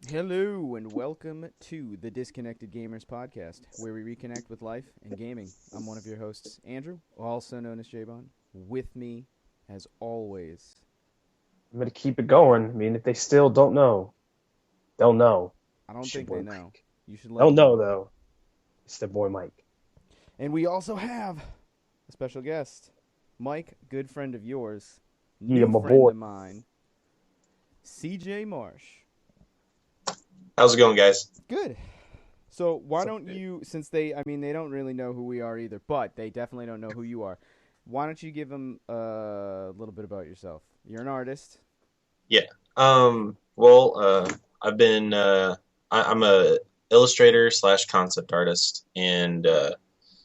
Hello and welcome to the Disconnected Gamers podcast, where we reconnect with life and gaming. I'm one of your hosts, Andrew, also known as Jabon. With me, as always. I'm going to keep it going. I mean, if they still don't know, they'll know. I don't It's your think boy they know. Mike. You should let They'll them know, know. though. It's the boy Mike. And we also have a special guest, Mike, good friend of yours, Yeah, new my friend boy. of mine, CJ Marsh. How's it going, guys? Good. So why don't you, since they don't really know who we are either, but they definitely don't know who you are. Why don't you give them a little bit about yourself? You're an artist. Yeah. I've been I'm a illustrator slash concept artist, and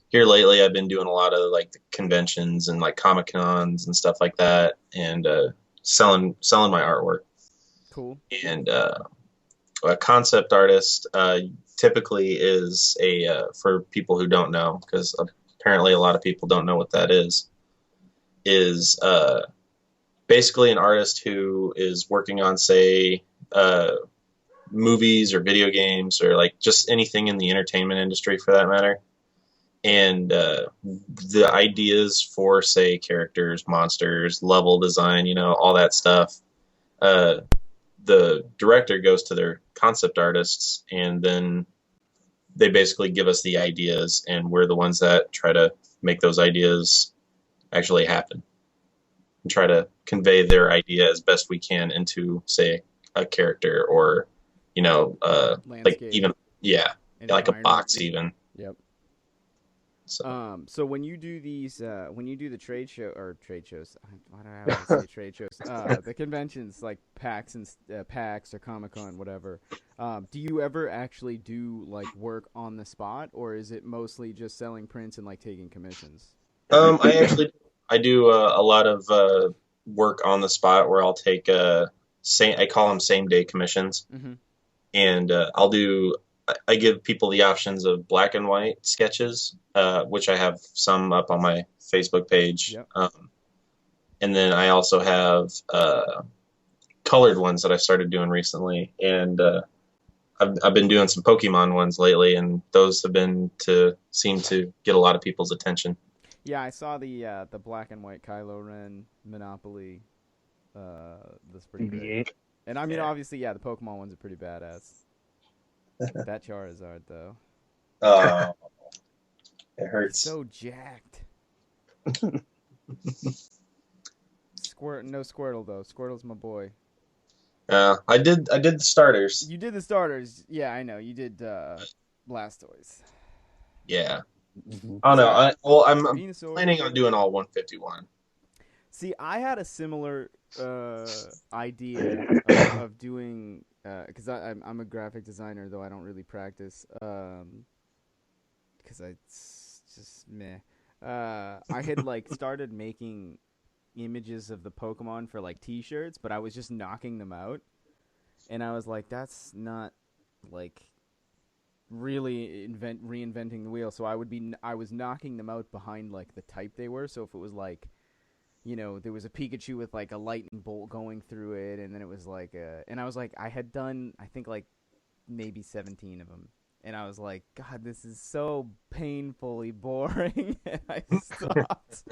here lately I've been doing a lot of like the conventions and like Comic Cons and stuff like that, and selling my artwork. Cool. And a concept artist typically is for people who don't know, because apparently a lot of people don't know what that is basically an artist who is working on, say, movies or video games or like just anything in the entertainment industry for that matter. And the ideas for, say, characters, monsters, level design, all that stuff, the director goes to their concept artists, and then they basically give us the ideas, and we're the ones that try to make those ideas actually happen and try to convey their idea as best we can into, say, a character or, like Landscape. even, yeah, like a box even. Yep. So, So when you do these, when you do the trade shows, why do I always say trade shows? The conventions like PAX and PAX or Comic Con, whatever. Do you ever actually do like work on the spot, or is it mostly just selling prints and like taking commissions? I do a lot of work on the spot where I'll take I call them same day commissions, Mm-hmm. and I give people the options of black and white sketches, which I have some up on my Facebook page. Yep. And then I also have colored ones that I started doing recently, and I've been doing some Pokemon ones lately, and those seem to get a lot of people's attention. Yeah, I saw the black and white Kylo Ren Monopoly. That's pretty good. BB-8. And I mean, Yeah. obviously, yeah, the Pokemon ones are pretty badass. That Charizard, though. Oh, it He's hurts. so jacked. No Squirtle, though. Squirtle's my boy. I did the starters. You did the starters. Yeah, I know. You did Blastoise. Yeah. Mhm. Oh no. I'm Venusaur. planning on doing all 151. See, I had a similar idea of doing because I'm a graphic designer, though I don't really practice because it's just meh. I had like started making images of the Pokemon for like T-shirts, but I was just knocking them out, and I was like, that's not like really reinventing the wheel. So I was knocking them out behind like the type they were. So if it was like, there was a Pikachu with like a lightning bolt going through it, and then it was like and I was like, I had done I think like maybe 17 of them, and I was like, God, this is so painfully boring, and I stopped.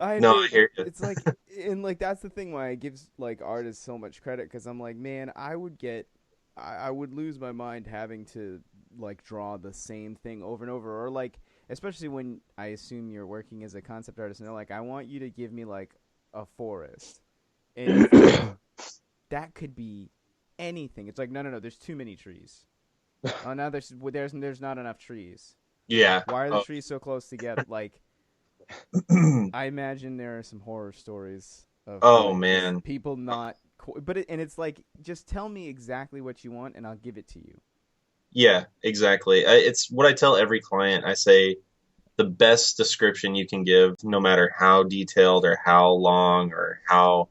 I hear you. It's like, and like that's the thing why I give like artists so much credit, because I'm like, man, I would lose my mind having to like draw the same thing over and over, or like, especially when I assume you're working as a concept artist, and they're like, I want you to give me like a forest, and that could be anything. It's like, no, there's too many trees. Oh, now there's not enough trees. Yeah. Why are the trees so close together? Like, I imagine there are some horror stories of Oh like, man. people not, and it's like, just tell me exactly what you want, and I'll give it to you. Yeah, exactly. It's what I tell every client. I say the best description you can give, no matter how detailed or how long or how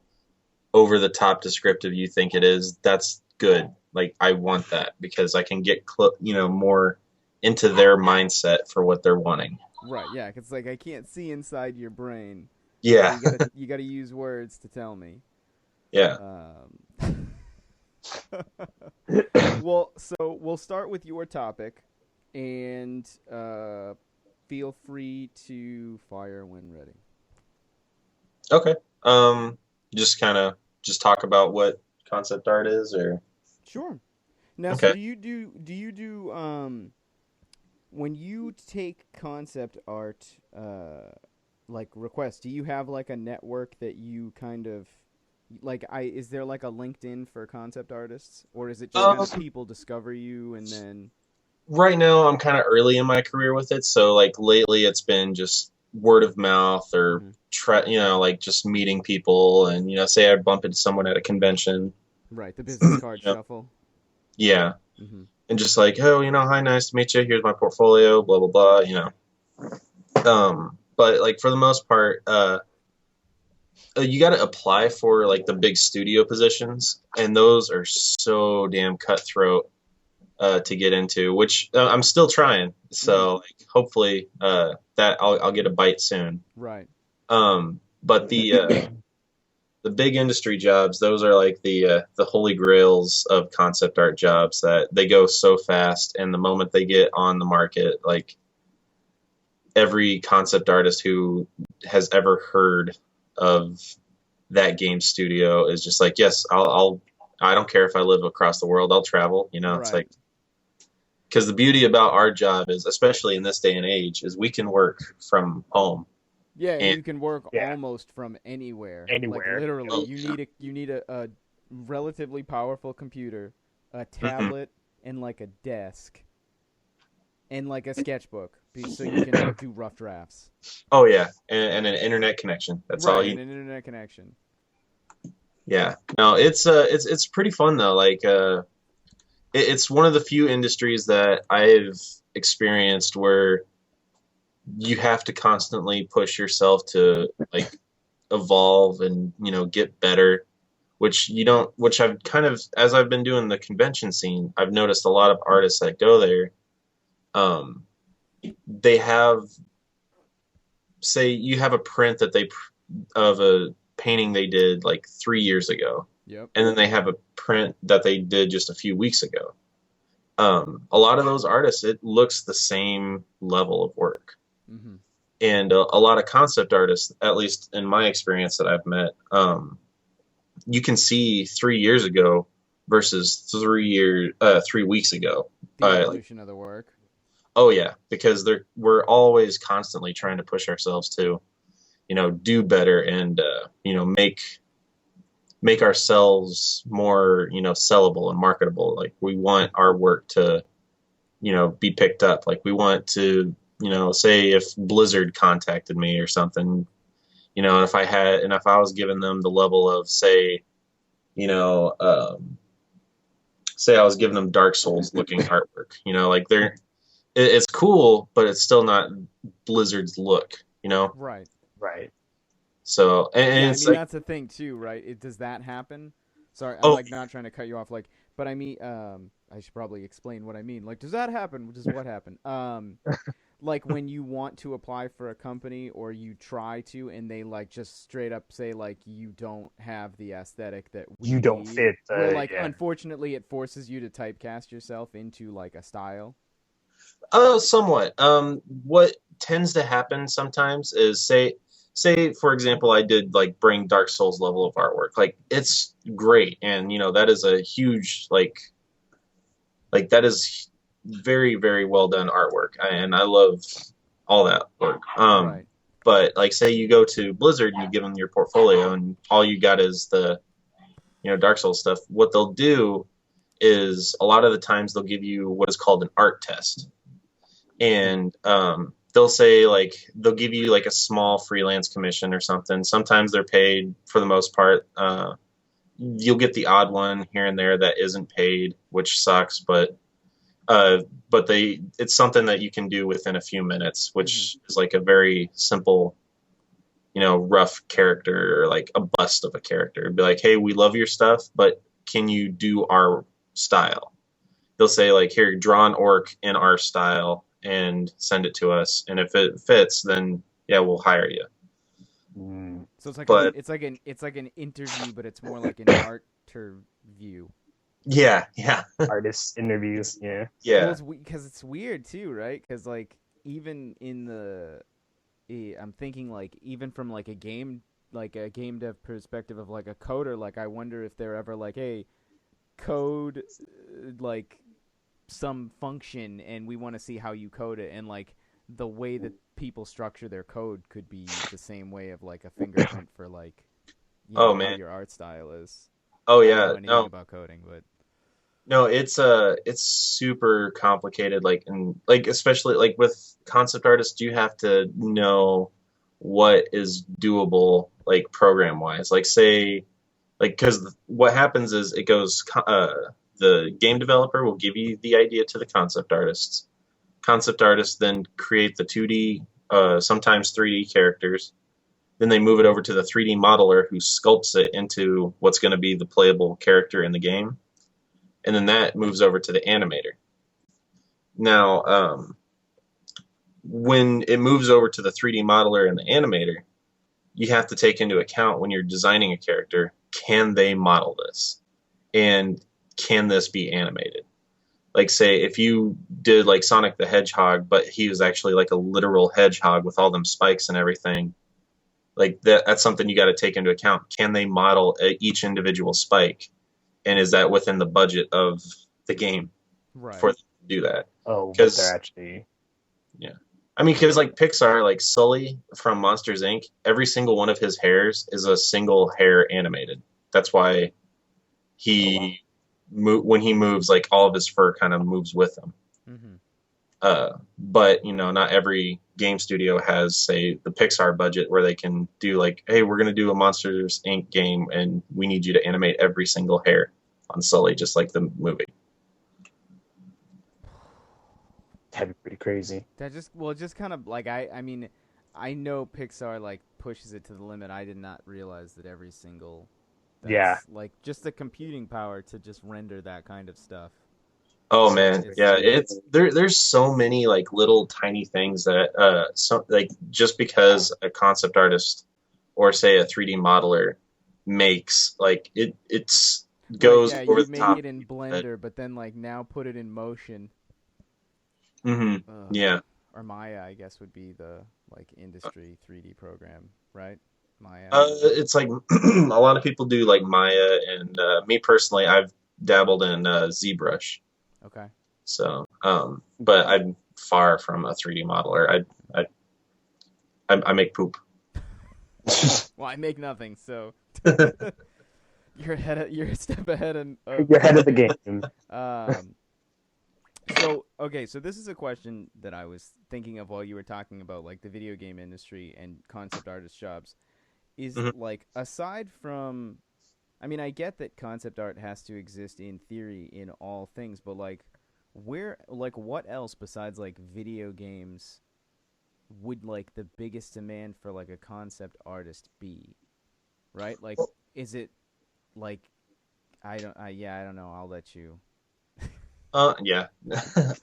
over the top descriptive you think it is, that's good. Like I want that because I can get more into their mindset for what they're wanting. Right? Yeah, because like I can't see inside your brain, so Yeah. you gotta use words to tell me. Yeah. Well, so we'll start with your topic, and feel free to fire when ready. Okay. Just kind of just talk about what concept art is, or Sure. Now, so okay. do you do when you take concept art like requests, do you have like a network that you kind of like I is there like a LinkedIn for concept artists, or is it just kind of Um, people discover you and then right now I'm kind of early in my career with it, so like lately it's been just word of mouth or mhm. like just meeting people and say I bump into someone at a convention, Right, the business card you know, shuffle? yeah, Hmm. and just like, oh, hi, nice to meet you. Here's my portfolio, blah blah blah, But like for the most part, you got to apply for like the big studio positions, and those are so damn cutthroat to get into, which I'm still trying. Hmm. So like, hopefully that I'll get a bite soon. Right. But the big industry jobs, those are like the holy grails of concept art jobs that they go so fast, and the moment they get on the market, like every concept artist who has ever heard of that game studio is just like, yes, I don't care if I live across the world, I'll travel. It's Right. like, because the beauty about our job is, especially in this day and age, is we can work from home. Yeah, and And you can work Yeah, almost from anywhere. Like anywhere. literally, oh, you need a relatively powerful computer, a mhm. tablet, and like a desk, and like a sketchbook, so you can like do rough drafts. Oh yeah, and an internet connection. That's all Right, you. and an internet connection. Yeah, no, it's pretty fun though. Like it's one of the few industries that I've experienced where you have to constantly push yourself to like evolve and get better, which you don't which I've kind of, as I've been doing the convention scene, I've noticed a lot of artists that go there, um they have, say you have a print that of a painting they did like 3 years ago, Yep. and then they have a print that they did just a few weeks ago. A lot of those artists, it looks the same level of work. Mm-hmm. And a lot of concept artists, at least in my experience that I've met, you can see 3 years ago versus 3 weeks ago. The Like, evolution of the work. oh yeah, because we're always constantly trying to push ourselves to, do better and make ourselves more, sellable and marketable. Like we want our work to, be picked up. Like we want to, say if Blizzard contacted me or something, and if I was giving them the level of, say, you know, um, say I was giving them Dark Souls looking artwork, like it's cool, but it's still not Blizzard's look. Right. Right. So, and Yeah, I it's mean like, that's the thing too, right? Does that happen? Sorry, I'm oh, like not trying to cut you off, like, but I mean, I should probably explain what I mean. Like, does that happen? Does what happen? Like when you want to apply for a company or you try to, and they like just straight up say like you don't have the aesthetic that we You don't need. fit. Where like Yeah. unfortunately it forces you to typecast yourself into like a style. somewhat. What tends to happen sometimes is, say for example, I did like bring Dark Souls level of artwork. Like it's great, and that is a huge like that is very very well done artwork, and I love all that work. Right. But like say you go to Blizzard and you give them your portfolio and all you got is the Dark Souls stuff. What they'll do is a lot of the times they'll give you what is called an art test, and they'll say like they'll give you like a small freelance commission or something. Sometimes they're paid for the most part. You'll get the odd one here and there that isn't paid, which sucks, uh, but it's something that you can do within a few minutes, Mm-hmm. which is like a very simple, rough character or like a bust of a character. It'd be like, hey, we love your stuff, but can you do our style? They'll say like, here, draw an orc in our style and send it to us, and if it fits, then yeah, we'll hire you. Mm. So it's like But it's like an interview, but it's more like an art view. Yeah. artist interviews. Yeah. Well, Yeah. it's because it's weird too, right? Because like even in I'm thinking like even from like a game dev perspective of like a coder, like I wonder if they're ever like, hey, code like some function, and we want to see how you code it, and like the way that people structure their code could be the same way of like a fingerprint for like Oh how man. your art style is. Oh I don't yeah. know anything No. about coding, but No, it's super complicated, like, and like especially like with concept artists, you have to know what is doable, like program wise. Like say, like, because what happens is it goes, the game developer will give you the idea to the concept artists. Concept artists then create the 2D, sometimes 3D characters. Then they move it over to the 3D modeler who sculpts it into what's going to be the playable character in the game, and then that moves over to the animator. Now, when it moves over to the 3D modeler and the animator, you have to take into account when you're designing a character, can they model this? And can this be animated? Like, say, if you did like Sonic the Hedgehog, but he was actually like a literal hedgehog with all them spikes and everything, like that's something you got to take into account. Can they model each individual spike? And is that within the budget of the game for right. them to do that? Oh, what they're Because actually. yeah, I mean, because like Pixar, like Sully from Monsters Inc., every single one of his hairs is a single hair animated. That's why Oh wow. he when he moves, like all of his fur kind of moves with him. Mm-hmm. But not every game studio has, say, the Pixar budget where they can do like, hey, we're gonna do a Monsters Inc. game, and we need you to animate every single hair on Sully, just like the movie. That'd be pretty crazy. That just well, just kind of like I mean, I know Pixar like pushes it to the limit. I did not realize that every single Yeah. that's like just the computing power to just render that kind of stuff. Oh man, It's yeah, it's there's so many like little tiny things that like just because a concept artist or say a 3D modeler makes, like it's right, goes yeah, over you the make top it of in people's head. Blender, but then like now put it in Motion. Hmm. Ugh. Yeah. Or Maya, I guess would be the like industry 3D program, right? Maya. It's like a lot of people do like Maya, and me personally, I've dabbled in ZBrush. Okay. So, but I'm far from a 3D modeler. I I make poop. Well, I make nothing, so you're a step ahead of You're ahead me. of the game. Um, so okay, so this is a question that I was thinking of while you were talking about like the video game industry and concept artist jobs. Is Mhm. like aside from, I mean, I get that concept art has to exist in theory in all things, but like what else besides like video games would like the biggest demand for like a concept artist be? Right? Like, is it like I don't know. I'll let you. Yeah.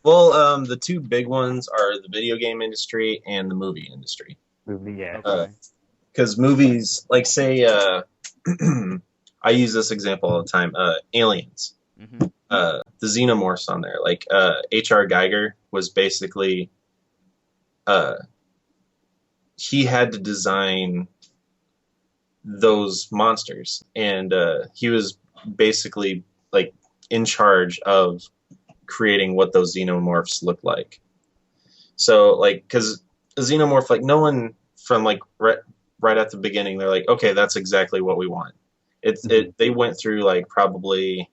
Well, the two big ones are the video game industry and the movie industry. Movie, yeah. Uh, Okay. Because movies, like say, I use this example all the time. Aliens. Mhm. The xenomorphs on there. Like H.R. Geiger was basically, uh, he had to design those monsters, and he was basically like in charge of creating what those xenomorphs look like. So like, because a xenomorph, like no one from like right at the beginning, they're like, okay, that's exactly what we want. Mhm. They went through like probably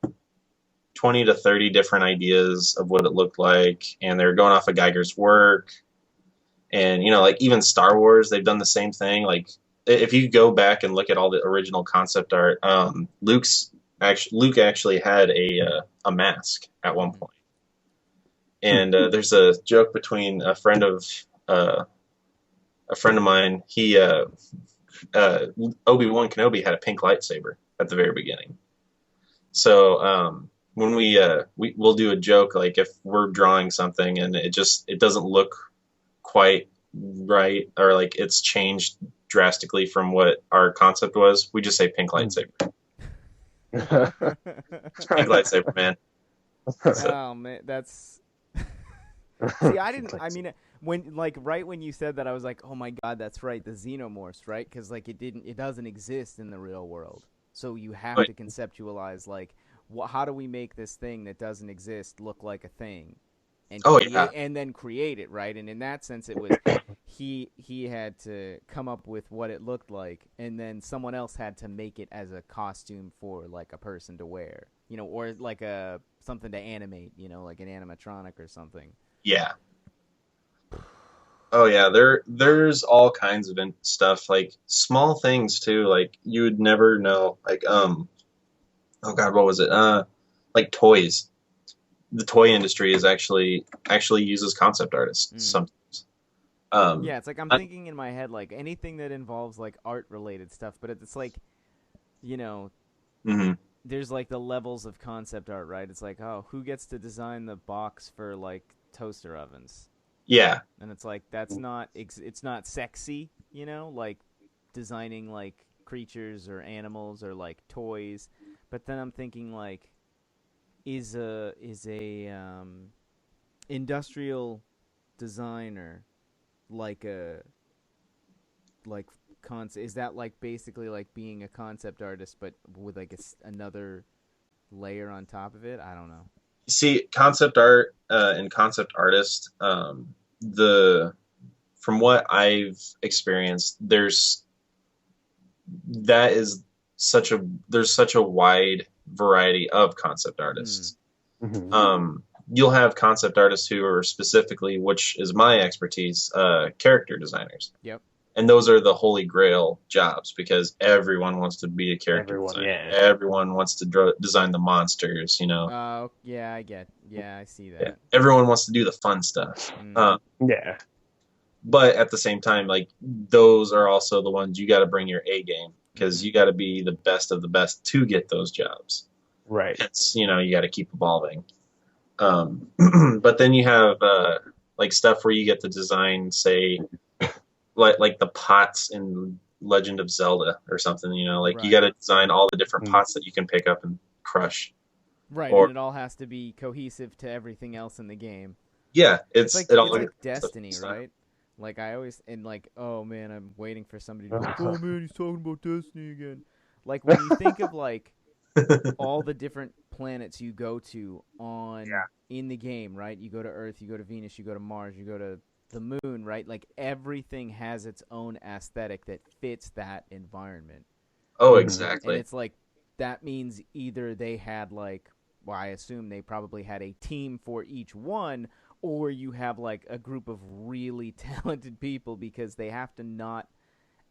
20 to 30 different ideas of what it looked like, and they're going off of Geiger's work. And like even Star Wars, they've done the same thing. Like if you go back and look at all the original concept art, Luke actually had a mask at one Mhm. point. And there's a joke between uh, a friend of mine. Uh, Obi-Wan Kenobi had a pink lightsaber at the very beginning. So when we'll do a joke, like if we're drawing something and it doesn't look quite right, or like it's changed drastically from what our concept was, we just say pink lightsaber. Pink lightsaber, man. So, Oh man, that's see, I didn't. I mean, when like right when you said that, I was like, oh my god, that's right, the xenomorphs, right? Because like it doesn't exist in the real world, so you have but, to conceptualize like, how do we make this thing that doesn't exist look like a thing, and oh yeah, and then create it, right? And in that sense, it was he had to come up with what it looked like, and then someone else had to make it as a costume for like a person to wear, or like a something to animate, like an animatronic or something. yeah. Oh yeah, there's all kinds of stuff like small things too. Like you would never know. Like oh God, what was it? Like toys. The toy industry is actually uses concept artists Mm. sometimes. Um, Yeah, it's like I'm I, thinking in my head like anything that involves like art related stuff, but it's like, you know, mhm. there's like the levels of concept art, right? It's like, oh, who gets to design the box for like toaster ovens? Yeah. And it's like that's not it's not sexy, like designing like creatures or animals or like toys. But then I'm thinking like is a industrial designer like a like is that like basically like being a concept artist but with like another layer on top of it? I don't know. See, concept art and concept artist. The From what I've experienced, that is there's such a wide variety of concept Mm. artists. Mhm. You'll have concept artists who are specifically, which is my expertise, character designers. Yep. And those are the holy grail jobs because everyone wants to be a character Everyone, designer. yeah. Everyone wants to design the monsters, you know. Yeah, yeah, I see Yeah. that. Everyone wants to do the fun stuff. Mm. Yeah. But at the same time, like those are also the ones you got to bring your A game because Mhm. you got to be the best of the best to get those jobs. Right. It's you got to keep evolving. But then you have like stuff where you get to design, say, like the pots in Legend of Zelda or something. Like you got Right. to design all the different Mm. pots that you can pick up and crush. Right, and Or it all has to be cohesive to everything else in the game. yeah, It's like it all it's like stuff. Destiny, right? Like I always and like, oh man, I'm waiting for somebody to be like, oh man, he's talking about Destiny again. Like when you think of like all the different planets you go to on Yeah. in the game, right? You go to Earth, you go to Venus, you go to Mars, you go to the moon, right? Like everything has its own aesthetic that fits that environment. Oh, Mhm. And exactly. it's like that means either they had like, well, I assume they probably had a team for each one, or you have like a group of really talented people because they have to not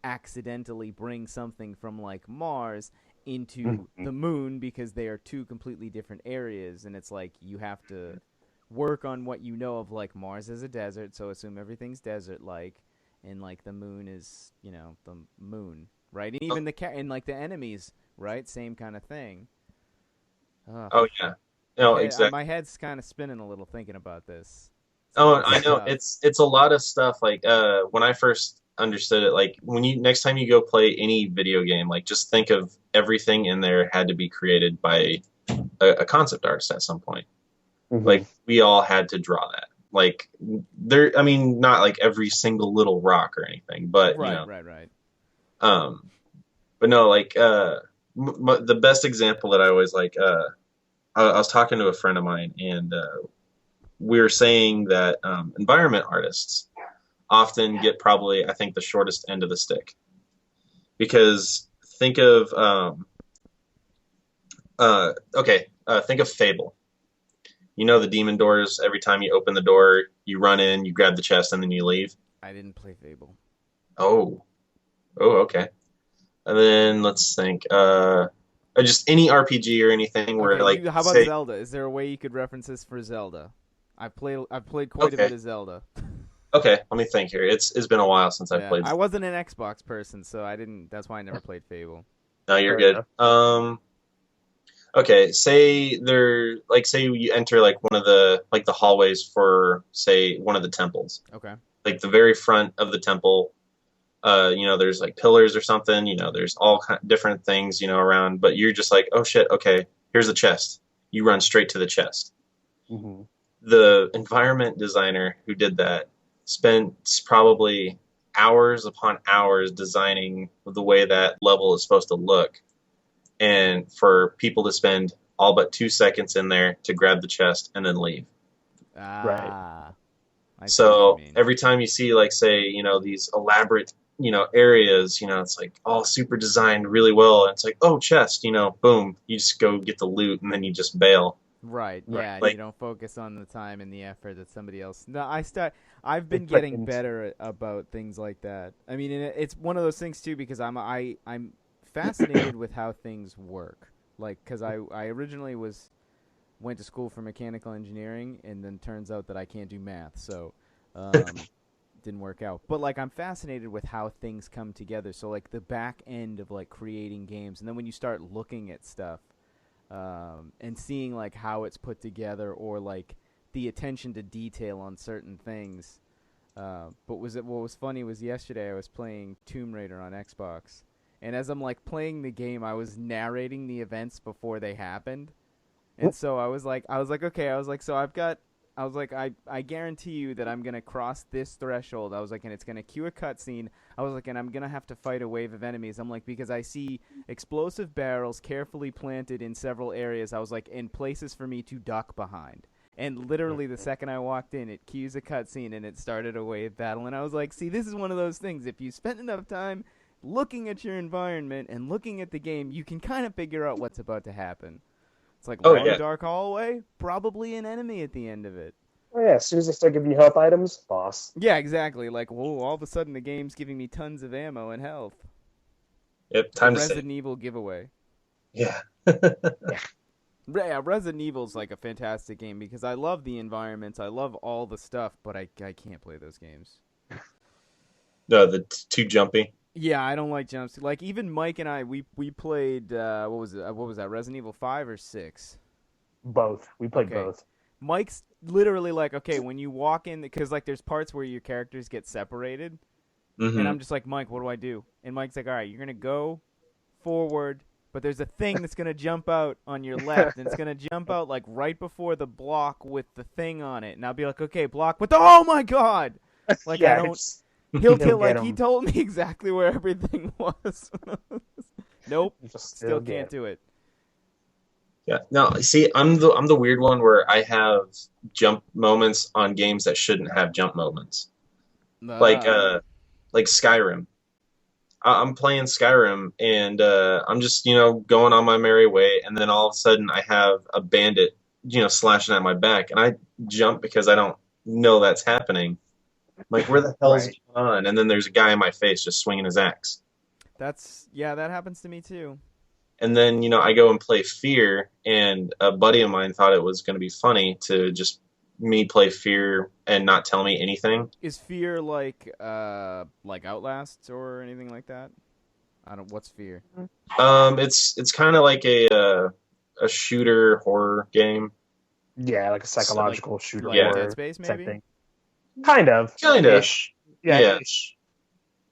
accidentally bring something from like Mars into Mhm. the moon because they are two completely different areas, and it's like you have to work on what you know of like Mars as a desert, so assume everything's desert like, and like the moon is, the moon, right? And Oh, even and like the enemies, right? Same kind of thing. Ugh. oh yeah. No, My exactly. head's kind of spinning a little thinking about this. It's a Oh, lot of I know stuff. it's a lot of stuff. Like when I first understood it, like when you next time you go play any video game, like just think of everything in there had to be created by a concept artist at some point. Like Mhm. we all had to draw that. Like there, I mean, not like every single little rock or anything, but Right, right, right. um, but no, like the best example that I always like, I was talking to a friend of mine, and we were saying that environment artists often get probably, I think, the shortest end of the stick because think of Fable. You know the demon doors. Every time you open the door, you run in, you grab the chest, and then you leave. I didn't play Fable. Oh, oh, okay. And then let's think. Just any RPG or anything where, Okay, like, you. How about say, Zelda? Is there a way you could reference this for Zelda? I've played quite a okay, bit of Zelda. okay. Let me think here. It's been a while since I've Yeah, played. I wasn't an Xbox person, so I didn't. That's why I never played Fable. No, you're Fair good. enough. Okay. Say you enter like one of the hallways for say one of the temples, Okay. like the very front of the temple. There's like pillars or something, there's all different things, around, but you're just like, oh shit, okay, here's a chest. You run straight to the chest. Mm-hmm. The environment designer who did that spent probably hours upon hours designing the way that level is supposed to look, and for people to spend all but 2 seconds in there to grab the chest and then leave. Right. I see what you So mean. every time you see, like, say, these elaborate, areas, it's like all super designed really well. And it's like, oh, chest, boom, you just go get the loot and then you just bail. Right, Right. yeah, and you Like, don't focus on the time and the effort that somebody else. No, I've been It's like getting better about things like that. I mean, and it's one of those things too because I'm fascinated with how things work. Like, because I originally went to school for mechanical engineering, and then turns out that I can't do math, so didn't work out. But like, I'm fascinated with how things come together. So like the back end of like creating games, and then when you start looking at stuff. And seeing like how it's put together, or like the attention to detail on certain things. But what was funny was yesterday I was playing Tomb Raider on Xbox, and as I'm like playing the game, I was narrating the events before they happened, and so I was like, okay, I guarantee you that I'm gonna cross this threshold. I was like, and it's gonna cue a cutscene. I was like, and I'm gonna have to fight a wave of enemies. I'm like, because I see explosive barrels carefully planted in several areas. I was like, in places for me to duck behind. And literally the second I walked in, it cues a cutscene and it started a wave battle. And I was like, see, this is one of those things. If you spend enough time looking at your environment and looking at the game, you can kind of figure out what's about to happen. It's like oh, long, yeah. dark hallway, probably an enemy at the end of it. Oh yeah, as soon as they start giving you health items, boss. Yeah, exactly. Like, whoa, all of a sudden the game's giving me tons of ammo and health. Yep, The time to save. Resident Evil giveaway. Yeah. Yeah, Resident Evil's like a fantastic game because I love the environments, I love all the stuff, but I can't play those games. No, too jumpy. Yeah, I don't like jumps. Like even Mike and I, we played what was that? Resident Evil 5 or 6? Both. We played Okay. both. Mike's literally like, okay, when you walk in, because like there's parts where your characters get separated, and I'm just like, Mike, what do I do? And Mike's like, all right, you're gonna go forward, but there's a thing that's gonna jump out on your left, and it's gonna jump out like right before the block with the thing on it, and I'll be like, okay, block, but oh my god, like Yeah, I don't. it's- He'll He'll like get he 'em. told me exactly where everything was. Nope, you just still get can't do it. Yeah. No, see, I'm the weird one where I have jump moments on games that shouldn't have jump moments. Like Skyrim. I'm playing Skyrim and I'm just, going on my merry way, and then all of a sudden I have a bandit, slashing at my back, and I jump because I don't know that's happening. I'm like, where the hell's Right. going on? And then there's a guy in my face just swinging his axe. that happens to me too. And then, I go and play Fear, and a buddy of mine thought it was going to be funny to just me play Fear and not tell me anything. Is Fear like Outlast or anything like that? What's Fear? It's kind of like a shooter horror game. Yeah, like a psychological Like shooter Yeah. horror Dead Space, type maybe? thing. Kind of. Kinda. Ish. Yeah. Yeah. Ish.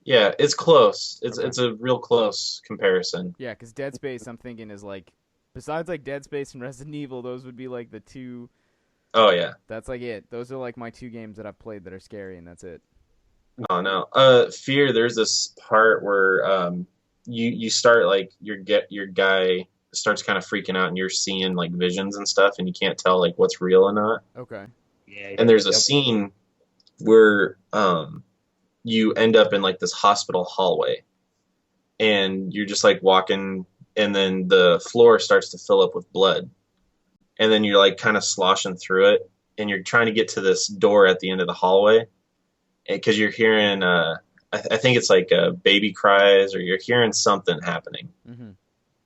Yeah, it's close. It's Okay. it's a real close comparison. Yeah, because Dead Space, I'm thinking, is like, besides like Dead Space and Resident Evil, those would be like the two. Oh yeah. That's like it. Those are like my two games that I've played that are scary, and that's it. Oh no. Fear. There's this part where you start like your guy starts kind of freaking out, and you're seeing like visions and stuff, and you can't tell like what's real or not. Okay. Yeah. And there's a Yep. scene where you end up in like this hospital hallway, and you're just like walking, and then the floor starts to fill up with blood, and then you're like kind of sloshing through it, and you're trying to get to this door at the end of the hallway, because you're hearing I think it's like baby cries, or you're hearing something happening. Mm-hmm.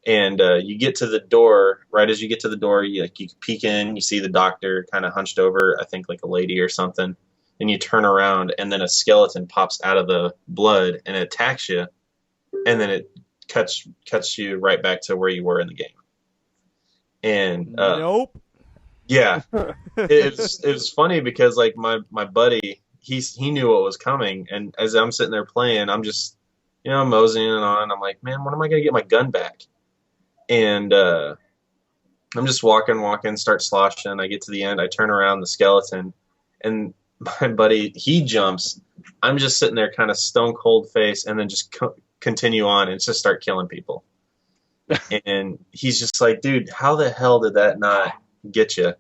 And you get to the door. Right as you get to the door, you peek in, you see the doctor kind of hunched over, I think like a lady or something, and you turn around, and then a skeleton pops out of the blood and it attacks you, and then it cuts you right back to where you were in the game. And Nope. yeah, it was funny because like my buddy, he knew what was coming. And as I'm sitting there playing, I'm just moseying on. I'm like, man, when am I gonna get my gun back? And I'm just walking, start sloshing. I get to the end, I turn around the skeleton, and my buddy, he jumps. I'm just sitting there, kind of stone cold face, and then just continue on and just start killing people. And he's just like, dude, how the hell did that not get you? I'm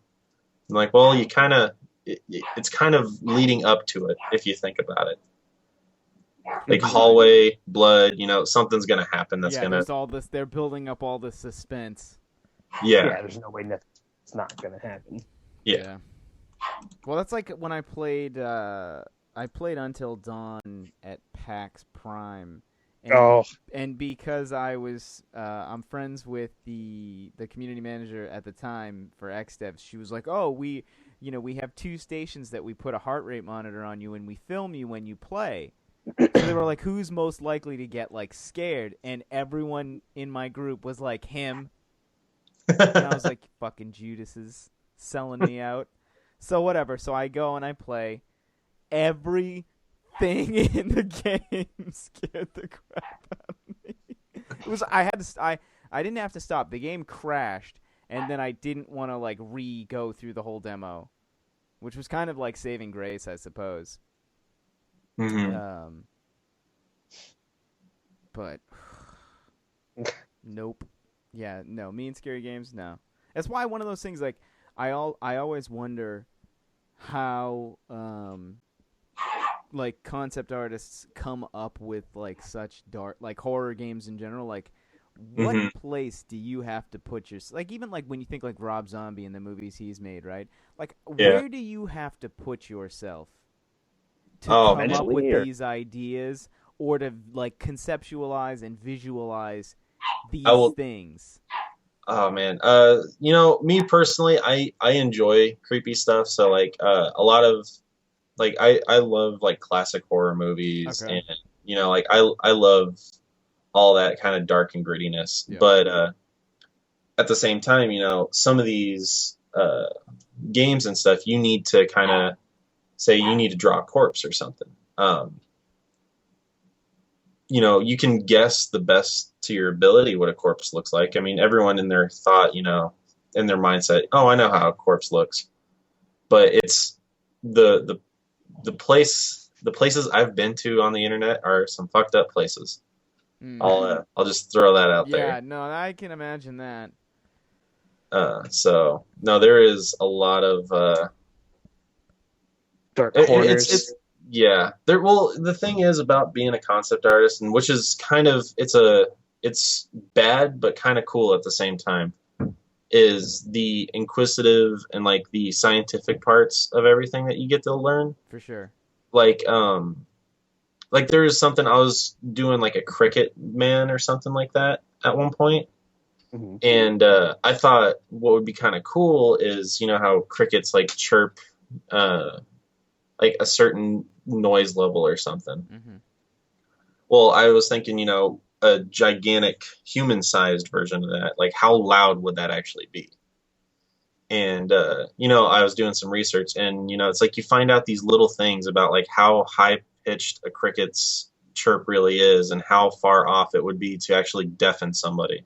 like, well, it's kind of leading up to it if you think about it. Like hallway, blood, something's gonna happen. That's gonna. There's all this. They're building up all this suspense. Yeah. There's no way that's not gonna happen. Yeah. Well, that's like when I played. I played Until Dawn at PAX Prime. And because I'm friends with the community manager at the time for XDevs, she was like, "Oh, we have 2 stations that we put a heart rate monitor on you, and we film you when you play." So they were like, "Who's most likely to get like scared?" And everyone in my group was like, "Him." And I was like, "Fucking Judas is selling me out." So whatever. So I go and I play. Everything in the game scared the crap out of me. I didn't have to stop. The game crashed, and then I didn't want to like go through the whole demo, which was kind of like saving grace, I suppose. Mm-hmm. But nope. Yeah, no. Me and scary games, no. That's why one of those things like I always wonder how like concept artists come up with like such dark like horror games in general. Like what place do you have to put like even like when you think like Rob Zombie in the movies he's made, right? Like where do you have to put yourself to come up with these ideas or to like conceptualize and visualize these things? Oh man, me personally, I enjoy creepy stuff. So like a lot of like I love like classic horror movies, and like I love all that kind of dark and grittiness. Yeah. But at the same time, some of these games and stuff, you need to kind of say you need to draw a corpse or something. You can guess the best to your ability what a corpse looks like. I mean, everyone in their thought, in their mindset, oh, I know how a corpse looks. But it's the places I've been to on the internet are some fucked up places. I'll just throw that out there. Yeah, no, I can imagine that. So no, there is a lot of dark corners. Yeah. The thing is about being a concept artist, and which is kind of it's bad but kind of cool at the same time, is the inquisitive and like the scientific parts of everything that you get to learn. For sure. Like there was something I was doing like a cricket man or something like that at one point. Mm-hmm. And I thought what would be kind of cool is how crickets like chirp like a certain noise level or something. Mm-hmm. Well, I was thinking, a gigantic human-sized version of that. Like, how loud would that actually be? And, I was doing some research, and, it's like you find out these little things about, like, how high-pitched a cricket's chirp really is and how far off it would be to actually deafen somebody.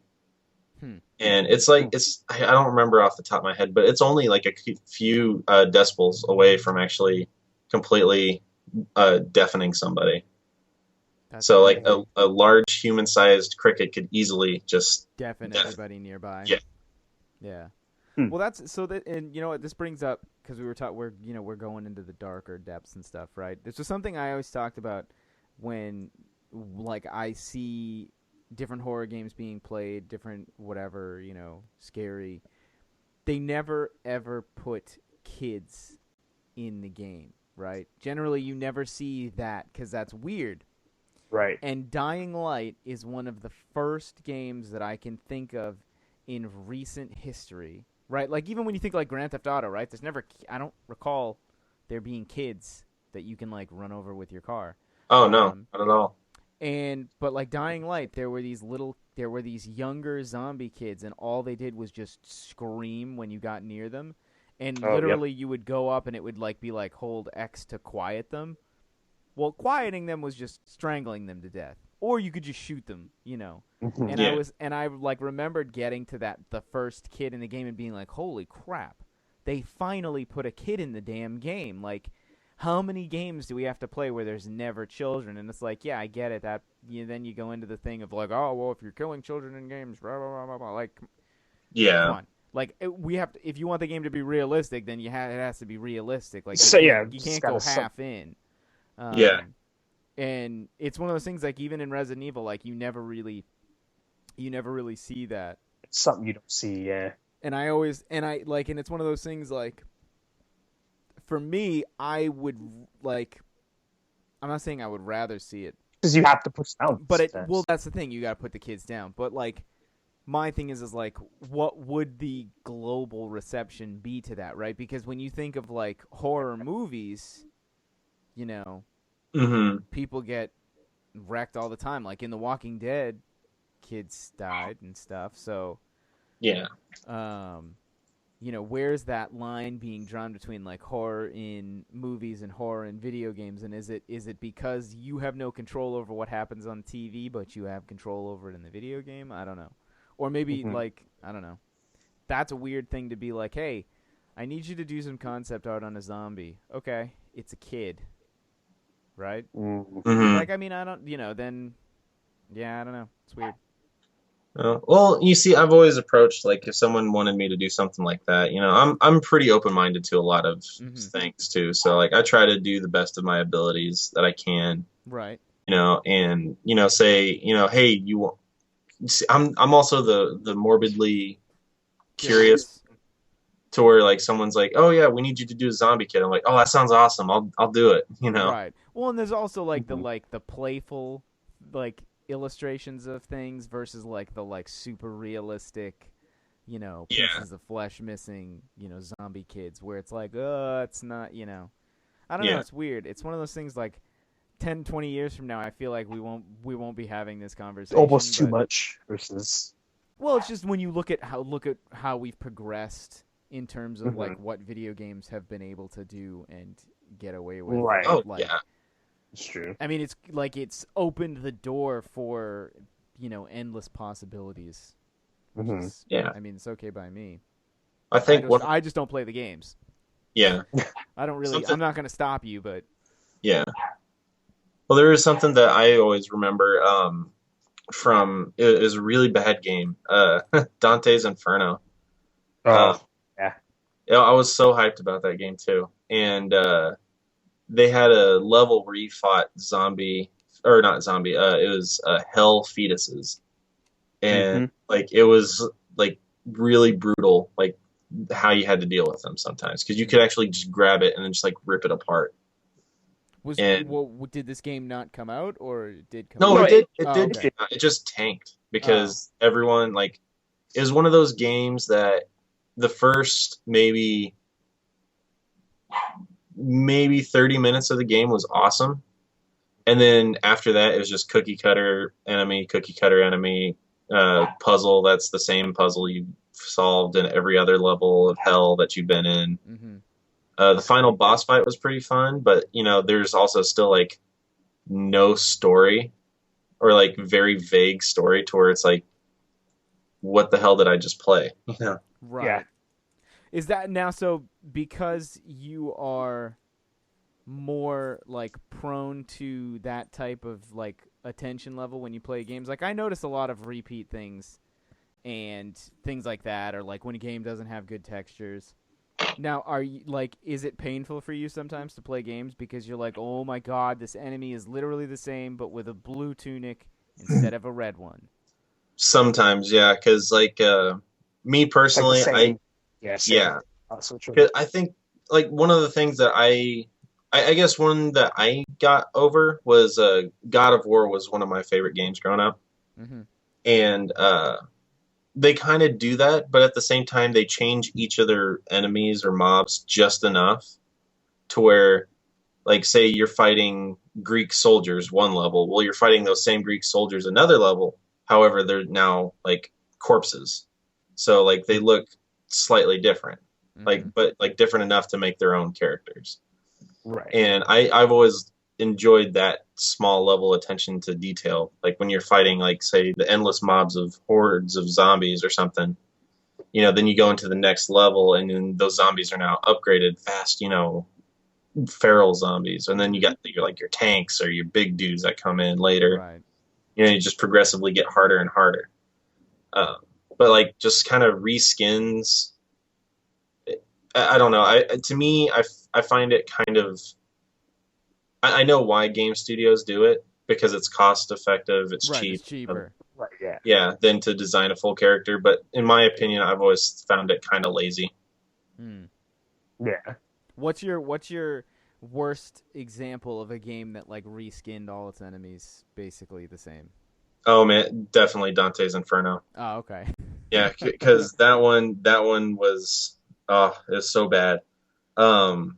And it's like, I don't remember off the top of my head, but it's only like a few decibels away from actually completely deafening somebody. That's so like a large human-sized cricket could easily just deafen everybody nearby. Yeah. Well, that's so that, and what this brings up, because we were we're going into the darker depths and stuff, right? This was something I always talked about when like I see different horror games being played, different whatever, scary. They never ever put kids in the game. Right? Generally, you never see that because that's weird. Right. And Dying Light is one of the first games that I can think of in recent history. Right? Like, even when you think like Grand Theft Auto, right? I don't recall there being kids that you can, like, run over with your car. Oh, no. Not at all. But like Dying Light, there were these younger zombie kids, and all they did was just scream when you got near them. and Oh, yep. literally you would go up and it would like be like hold X to quiet them. Well, quieting them was just strangling them to death, or you could just shoot them, you know. Mhm. And Yeah. I like remembered getting to the first kid in the game and being like, holy crap, they finally put a kid in the damn game. Like, how many games do we have to play where there's never children? And it's like, yeah, I get it. That then you go into the thing of like, oh well, if you're killing children in games, blah blah blah blah blah. Like, come Yeah. on. Like we have to, if you want the game to be realistic, then it has to be realistic. Like, So, yeah, you just can't go gotta half in. Yeah. And it's one of those things like even in Resident Evil, like you never really see that. It's something you don't see, yeah. And it's one of those things like for me, I would like. I'm not saying I would rather see it, Because you have to push down. but sometimes. that's the thing. You got to put the kids down. But like, my thing is like, what would the global reception be to that, right? Because when you think of like horror movies, you know, Mm-hmm. people get wrecked all the time. Like in The Walking Dead, kids died and stuff. So, Yeah. you know, where's that line being drawn between like horror in movies and horror in video games? And is it because you have no control over what happens on TV, but you have control over it in the video game? I don't know. Or maybe like, I don't know. That's a weird thing to be like, hey, I need you to do some concept art on a zombie. Okay, it's a kid. Right? Mm-hmm. Like, I mean, I don't, you know, then, yeah, I don't know. It's weird. Well, you see, I've always approached like if someone wanted me to do something like that, you know, I'm pretty open-minded to a lot of things too. So like I try to do the best of my abilities that I can, Right. you know, and you know, say, you know, hey, you want. See, I'm also the morbidly curious to where like someone's like, oh yeah, we need you to do a zombie kid. I'm like, oh, that sounds awesome. I'll do it. You know. Right. Well, and there's also like the playful like illustrations of things versus like the like super realistic, you know, pieces of flesh missing, you know, zombie kids where it's like, it's not, you know. I don't know, it's weird. It's one of those things like 10, 20 years from now, I feel like we won't be having this conversation. Almost too much versus. Well, it's just when you look at how we've progressed in terms of like what video games have been able to do and get away with. Right. Oh like, yeah. It's true. I mean, it's like it's opened the door for, you know, endless possibilities. Yeah. I mean, it's okay by me. I think I just don't play the games. Yeah. I don't really. I'm not going to stop you, but yeah. Well, there is something that I always remember from it was a really bad game, Dante's Inferno. Yeah. I was so hyped about that game too, and they had a level where you fought zombie or not zombie. It was hell fetuses, and like it was like really brutal, like how you had to deal with them sometimes because you could actually just grab it and then just like rip it apart. Did this game not come out, or it did come No, out? it did. Okay. It just tanked because everyone like it was one of those games that the first maybe 30 minutes of the game was awesome, and then after that it was just cookie cutter enemy, puzzle. That's the same puzzle you solved in every other level of hell that you've been in. The final boss fight was pretty fun, but you know, there's also still like no story or like very vague story to where it's like, what the hell did I just play? Yeah. Right. Yeah. Is that now so because you are more like prone to that type of like attention level when you play games? Like I notice a lot of repeat things and things like that, or like when a game doesn't have good textures. Now, are you like, is it painful for you sometimes to play games because you're like, oh my god, this enemy is literally the same but with a blue tunic instead of a red one? Sometimes, yeah, because like me personally, Same. yeah, So true. 'Cause I think like one of the things that I guess one that I got over was God of War was one of my favorite games growing up, and they kind of do that, but at the same time, they change each of their enemies or mobs just enough to where, like, say you're fighting Greek soldiers one level, well, you're fighting those same Greek soldiers another level. However, they're now, like, corpses. So, like, they look slightly different. Mm-hmm. but like different enough to make their own characters. Right. And I've always enjoyed that small level attention to detail. Like when you're fighting, like say the endless mobs of hordes of zombies or something, then you go into the next level and then those zombies are now upgraded fast, feral zombies. And then you got your tanks or your big dudes that come in later. Right. You just progressively get harder and harder. Uh, but like just kind of reskins. I don't know. To me, I find it kind of. I know why game studios do it because it's cost effective, it's Right. cheap. It's cheaper. Right. Yeah. Yeah, than to design a full character. But in my opinion, I've always found it kind of lazy. Hmm. Yeah. What's your worst example of a game that like reskinned all its enemies basically the same? Oh man, definitely Dante's Inferno. Oh, okay. Yeah, because that one was it was so bad. Um,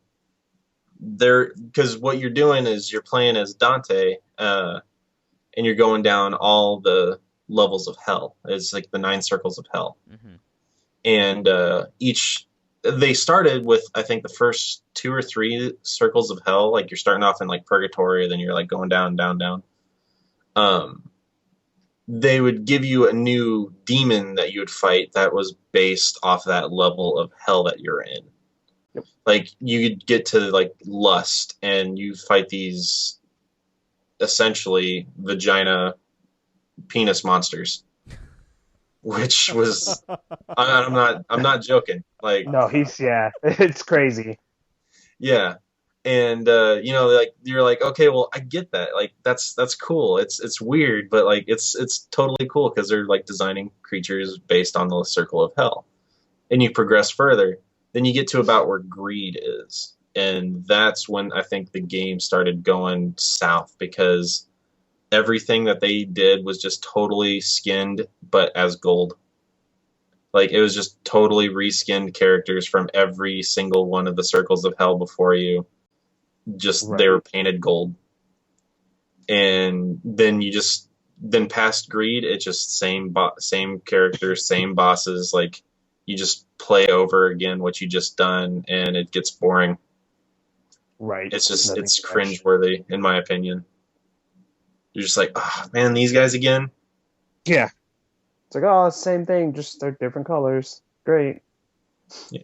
because what you're doing is you're playing as Dante, and you're going down all the levels of hell. It's like the 9 circles of hell, Mm-hmm. and each they started with I think the first 2 or 3 circles of hell. Like you're starting off in like purgatory, then you're like going down, down, down. Um, they would give you a new demon that you would fight that was based off that level of hell that you're in. Yep. Like you could get to like lust and you fight these essentially vagina penis monsters, which was I'm not joking. Like No, yeah, it's crazy. yeah. And like you're like, okay, well, I get that. Like that's cool. It's weird, but like it's totally cool because they're like designing creatures based on the circle of hell. And you progress further, then you get to about where greed is. And that's when I think the game started going south because everything that they did was just totally skinned, but as gold. Like it was just totally reskinned characters from every single one of the circles of hell before you. Just Right. they were painted gold. And then past greed, it's just same characters, same bosses. Like you just play over again what you just done, and it gets boring. Right. It's Nothing fresh. cringeworthy in my opinion. You're just like, oh man, these guys again. Yeah. It's like, oh, same thing, just they're different colors. Great. Yeah.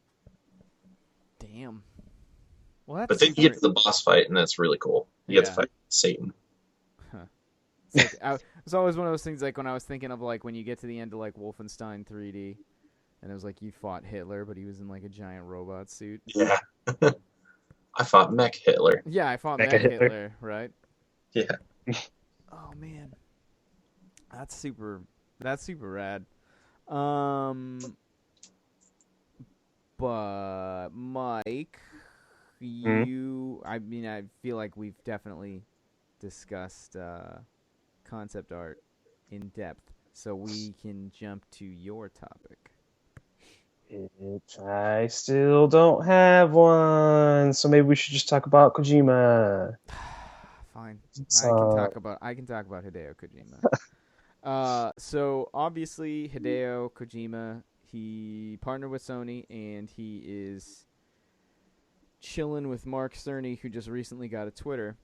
Damn. Well, that's But then you super. get to the boss fight, and that's really cool. You get to Yeah. fight Satan. Huh. It's like it's always one of those things. Like when I was thinking of like when you get to the end of like Wolfenstein 3D, and it was like you fought Hitler, but he was in like a giant robot suit. Yeah. I fought Mech Hitler. Yeah, I fought Mecha Mech Hitler. Hitler, right? Yeah. Oh man, that's super. That's super rad. Um, but Mike, Mhm. I mean, I feel like we've definitely discussed concept art in depth, so we can jump to your topic. I still don't have one, so maybe we should just talk about Kojima. Fine, So, I can talk about Hideo Kojima. So obviously Hideo Kojima, he partnered with Sony, and he is chilling with Mark Cerny, who just recently got a Twitter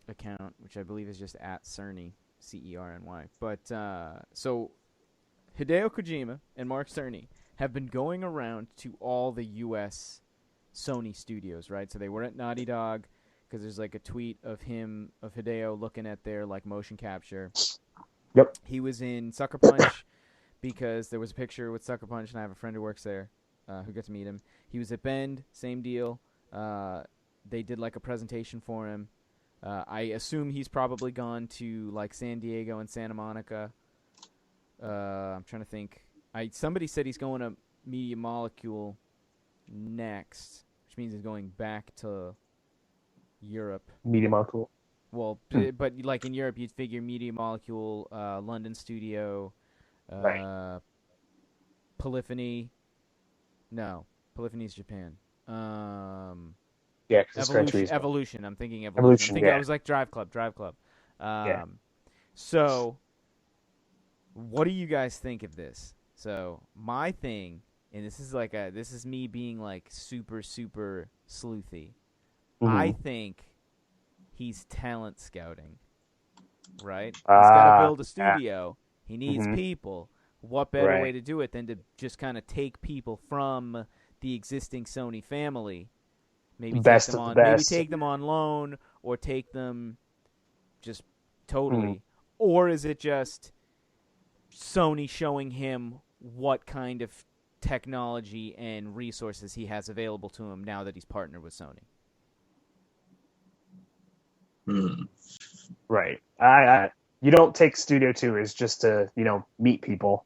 account, which I believe is just at Cerny, Cerny. But so Hideo Kojima and Mark Cerny have been going around to all the U.S. Sony studios, right? So they were at Naughty Dog because there's like a tweet of Hideo looking at their like motion capture. yep. He was in Sucker Punch because there was a picture with Sucker Punch, and I have a friend who works there who got to meet him. He was at Bend, same deal. They did like a presentation for him. I assume he's probably gone to like San Diego and Santa Monica. I'm trying to think. Somebody said he's going to Media Molecule next, which means he's going back to Europe. Medium Uncle. Well, but like in Europe, you'd figure Media Molecule, London studio, Right. Polyphony. No, Polyphony's Japan. Yeah, because it's Gran Turismo. Evolution. I'm thinking Evolution. Evolution, I'm thinking yeah. I was like Drive Club. Yeah. So, what do you guys think of this? So, my thing and this is me being like super super sleuthy. Mhm. I think he's talent scouting, right? He's got to build a studio. He needs Mhm. people. What better Right. way to do it than to just kind of take people from the existing Sony family, maybe Best take them of the on, best. maybe take them on loan, or take them just totally, Mhm. or is it just Sony showing him what kind of technology and resources he has available to him now that he's partnered with Sony? Hmm. Right. I you don't take Studio Tours just to meet people.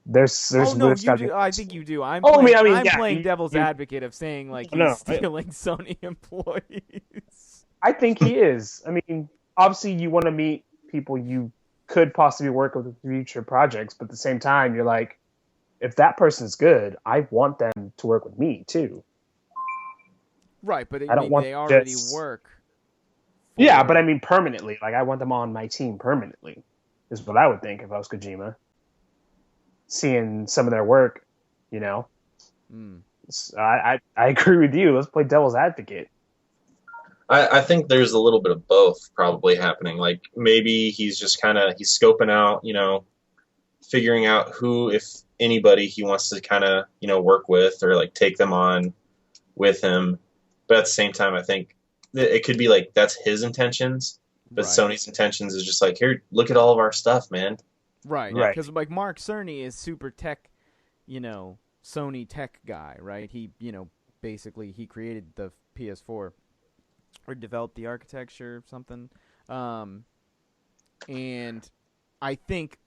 There's Oh no, there's you got to do. be. I think you do. I'm Oh, playing. I mean, I'm yeah. playing devil's advocate of saying like he's No, stealing Sony employees. I think he is. I mean, obviously, you want to meet people you could possibly work with in future projects, but at the same time, you're like, if that person's good, I want them to work with me too. Right, but I I don't mean want they already just work. yeah, but I mean permanently. Like I want them on my team permanently. Is what I would think if I was Kojima. Seeing some of their work, you know. Mm. I agree with you. Let's play devil's advocate. I think there's a little bit of both probably happening. Like maybe he's just he's scoping out, figuring out who, if anybody, he wants to work with or like take them on with him. But at the same time, I think it could be like that's his intentions, but Right. Sony's intentions is just like, here, look at all of our stuff, man. Right, Right. because like Mark Cerny is super tech, Sony tech guy, right? He, basically he created the PS4 or developed the architecture or something. And I think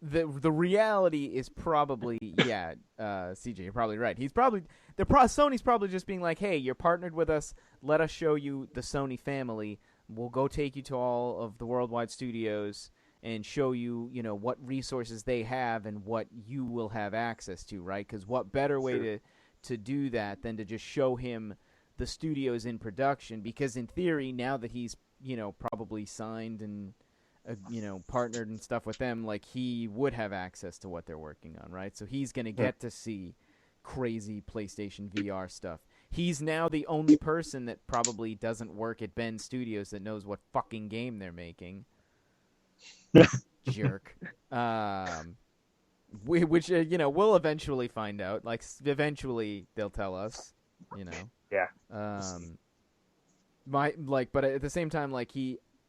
the reality is probably CJ, you're probably right. He's probably Sony's probably just being like, hey, you're partnered with us. Let us show you the Sony family. We'll go take you to all of the worldwide studios and show you, what resources they have and what you will have access to, right? Because what better way to do that than to just show him the studios in production? Because in theory, now that he's, probably signed and partnered and stuff with them, like he would have access to what they're working on, right? So he's going to get to see crazy PlayStation VR stuff. He's now the only person that probably doesn't work at Ben Studios that knows what fucking game they're making. Jerk. Which we'll eventually find out. Like eventually they'll tell us, Yeah. But at the same time, like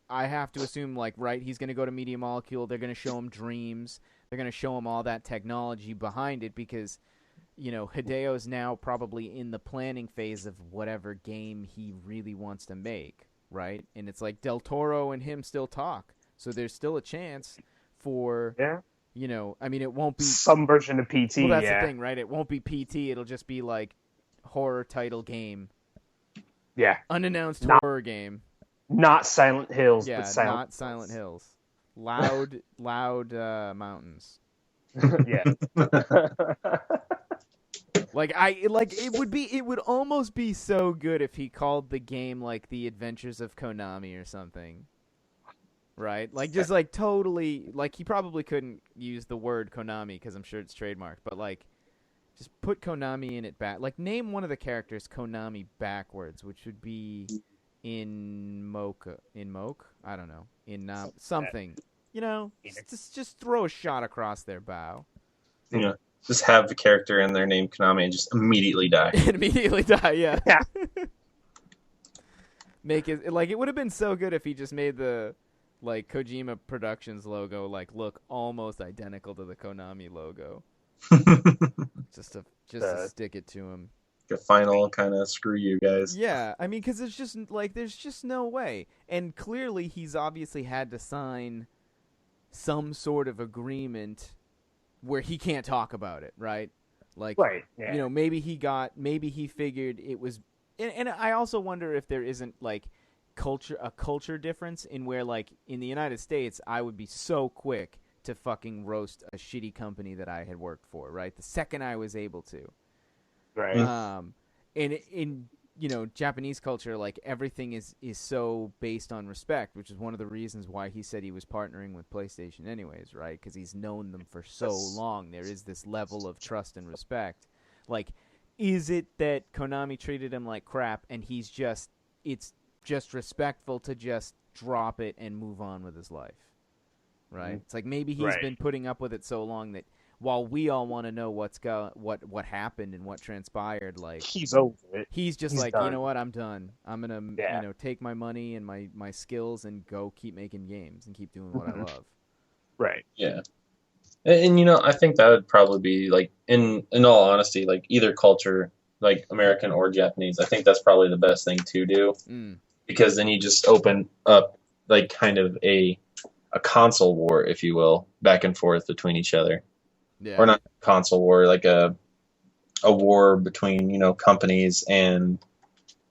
I have to assume, like, right, he's going to go to Media Molecule. They're going to show him Dreams. They're going to show him all that technology behind it because, Hideo's now probably in the planning phase of whatever game he really wants to make, right? And it's like Del Toro and him still talk. So there's still a chance for, I mean, it won't be some version of PT. Well, that's the thing, right? It won't be PT. It'll just be like horror title game. Yeah. Unannounced horror game. Not Silent Hills, Yeah, but Silent not Silent Hills. Loud mountains. Yeah. It would almost be so good if he called the game like The Adventures of Konami or something. Right? Like just like totally like he probably couldn't use the word Konami because I'm sure it's trademarked, but like just put Konami in it back. Like name one of the characters Konami backwards, which would be in Mocha. In Moke? I don't know. In something. Just throw a shot across their bow. Just have the character in their name Konami and just immediately die. Immediately die, yeah. Yeah. Make it like it would have been so good if he just made the like Kojima Productions logo like look almost identical to the Konami logo. just to stick it to him. A final kind of screw you guys. Yeah, I mean, because it's just like there's just no way, and clearly he's obviously had to sign some sort of agreement where he can't talk about it, right? Like, right, yeah. Maybe he figured it was, and I also wonder if there isn't like a culture difference in where like in the United States I would be so quick to fucking roast a shitty company that I had worked for, right? The second I was able to. Right. And in Japanese culture, like everything is so based on respect, which is one of the reasons why he said he was partnering with PlayStation anyways, right? Because he's known them for so long. There is this level of trust and respect. Like, is it that Konami treated him like crap and it's just respectful to just drop it and move on with his life, right? It's like maybe he's been putting up with it so long that while we all want to know what happened and what transpired, like he's over it. He's like, done. you know what, I'm done. I'm gonna take my money and my skills and go keep making games and keep doing what I love. Right. Yeah. And I think that would probably be like in all honesty, like either culture, like American or Japanese, I think that's probably the best thing to do. Because then you just open up like kind of a console war, if you will, back and forth between each other. Yeah. Or not console war, like a war between, companies, and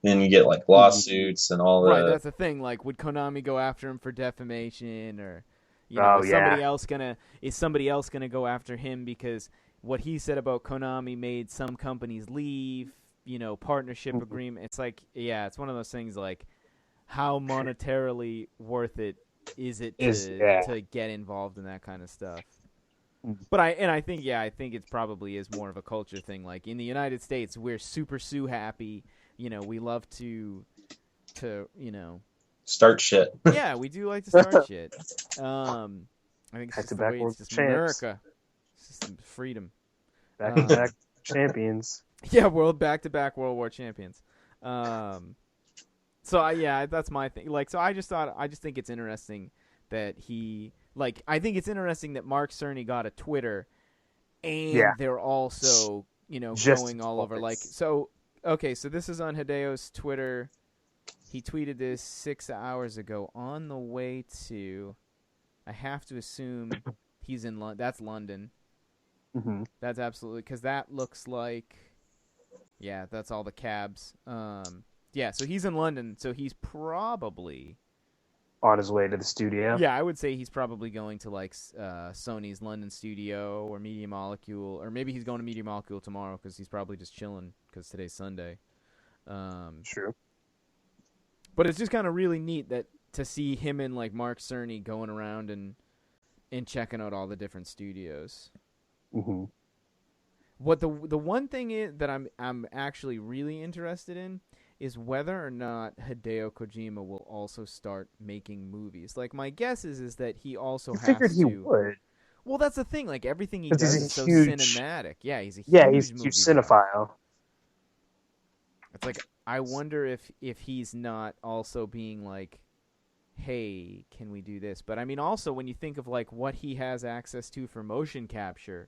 then you get like lawsuits and all that. Right, that's the thing. Like, would Konami go after him for defamation, or is somebody else gonna go after him because what he said about Konami made some companies leave, partnership agreement. It's like, it's one of those things like, how monetarily worth it is it to get involved in that kind of stuff? But I think it probably is more of a culture thing. Like in the United States, we're super Sue happy. We love to start shit. Yeah, we do like to start shit. I think it's just the way it's just America. It's just freedom. Back-to-back champions. Yeah, back-to-back World War champions. That's my thing. Like, so I just think it's interesting that he. Like, I think it's interesting that Mark Cerny got a Twitter, and they're also, going all over. Like, so this is on Hideo's Twitter. He tweeted this 6 hours ago on the way to, I have to assume he's in London. That's London. Mm-hmm. That's absolutely, because that looks like, that's all the cabs. So he's in London, so he's probably on his way to the studio. Yeah, I would say he's probably going to like Sony's London studio or Media Molecule, or maybe he's going to Media Molecule tomorrow because he's probably just chilling because today's Sunday. True. But it's just kind of really neat that to see him and like Mark Cerny going around and checking out all the different studios. Mm-hmm. What the one thing is that I'm actually really interested in is whether or not Hideo Kojima will also start making movies. Like, my guess is that he also has to... I figured he would. Well, that's the thing. Like, everything he does is so cinematic. Yeah, he's a huge cinephile. It's like, I wonder if he's not also being like, hey, can we do this? But, I mean, also, when you think of, like, what he has access to for motion capture...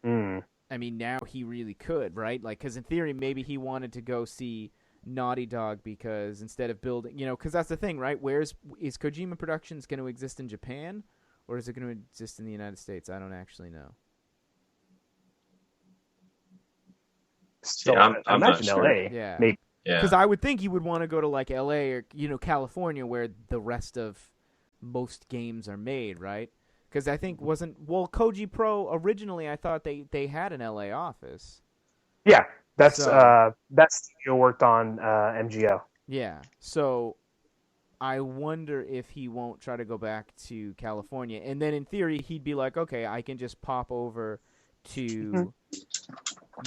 I memean, now he really could, right? Like, because in theory, maybe he wanted to go see Naughty Dog because instead of building, because that's the thing, right? Is Kojima Productions going to exist in Japan, or is it going to exist in the United States? I don't actually know. So I imagine sure. LA. Yeah. Maybe. Because I would think he would want to go to like LA or California, where the rest of most games are made, right? Because I think Koji Pro originally, I thought they had an LA office. Yeah, that studio worked on MGO. Yeah, so I wonder if he won't try to go back to California, and then in theory he'd be like, okay, I can just pop over to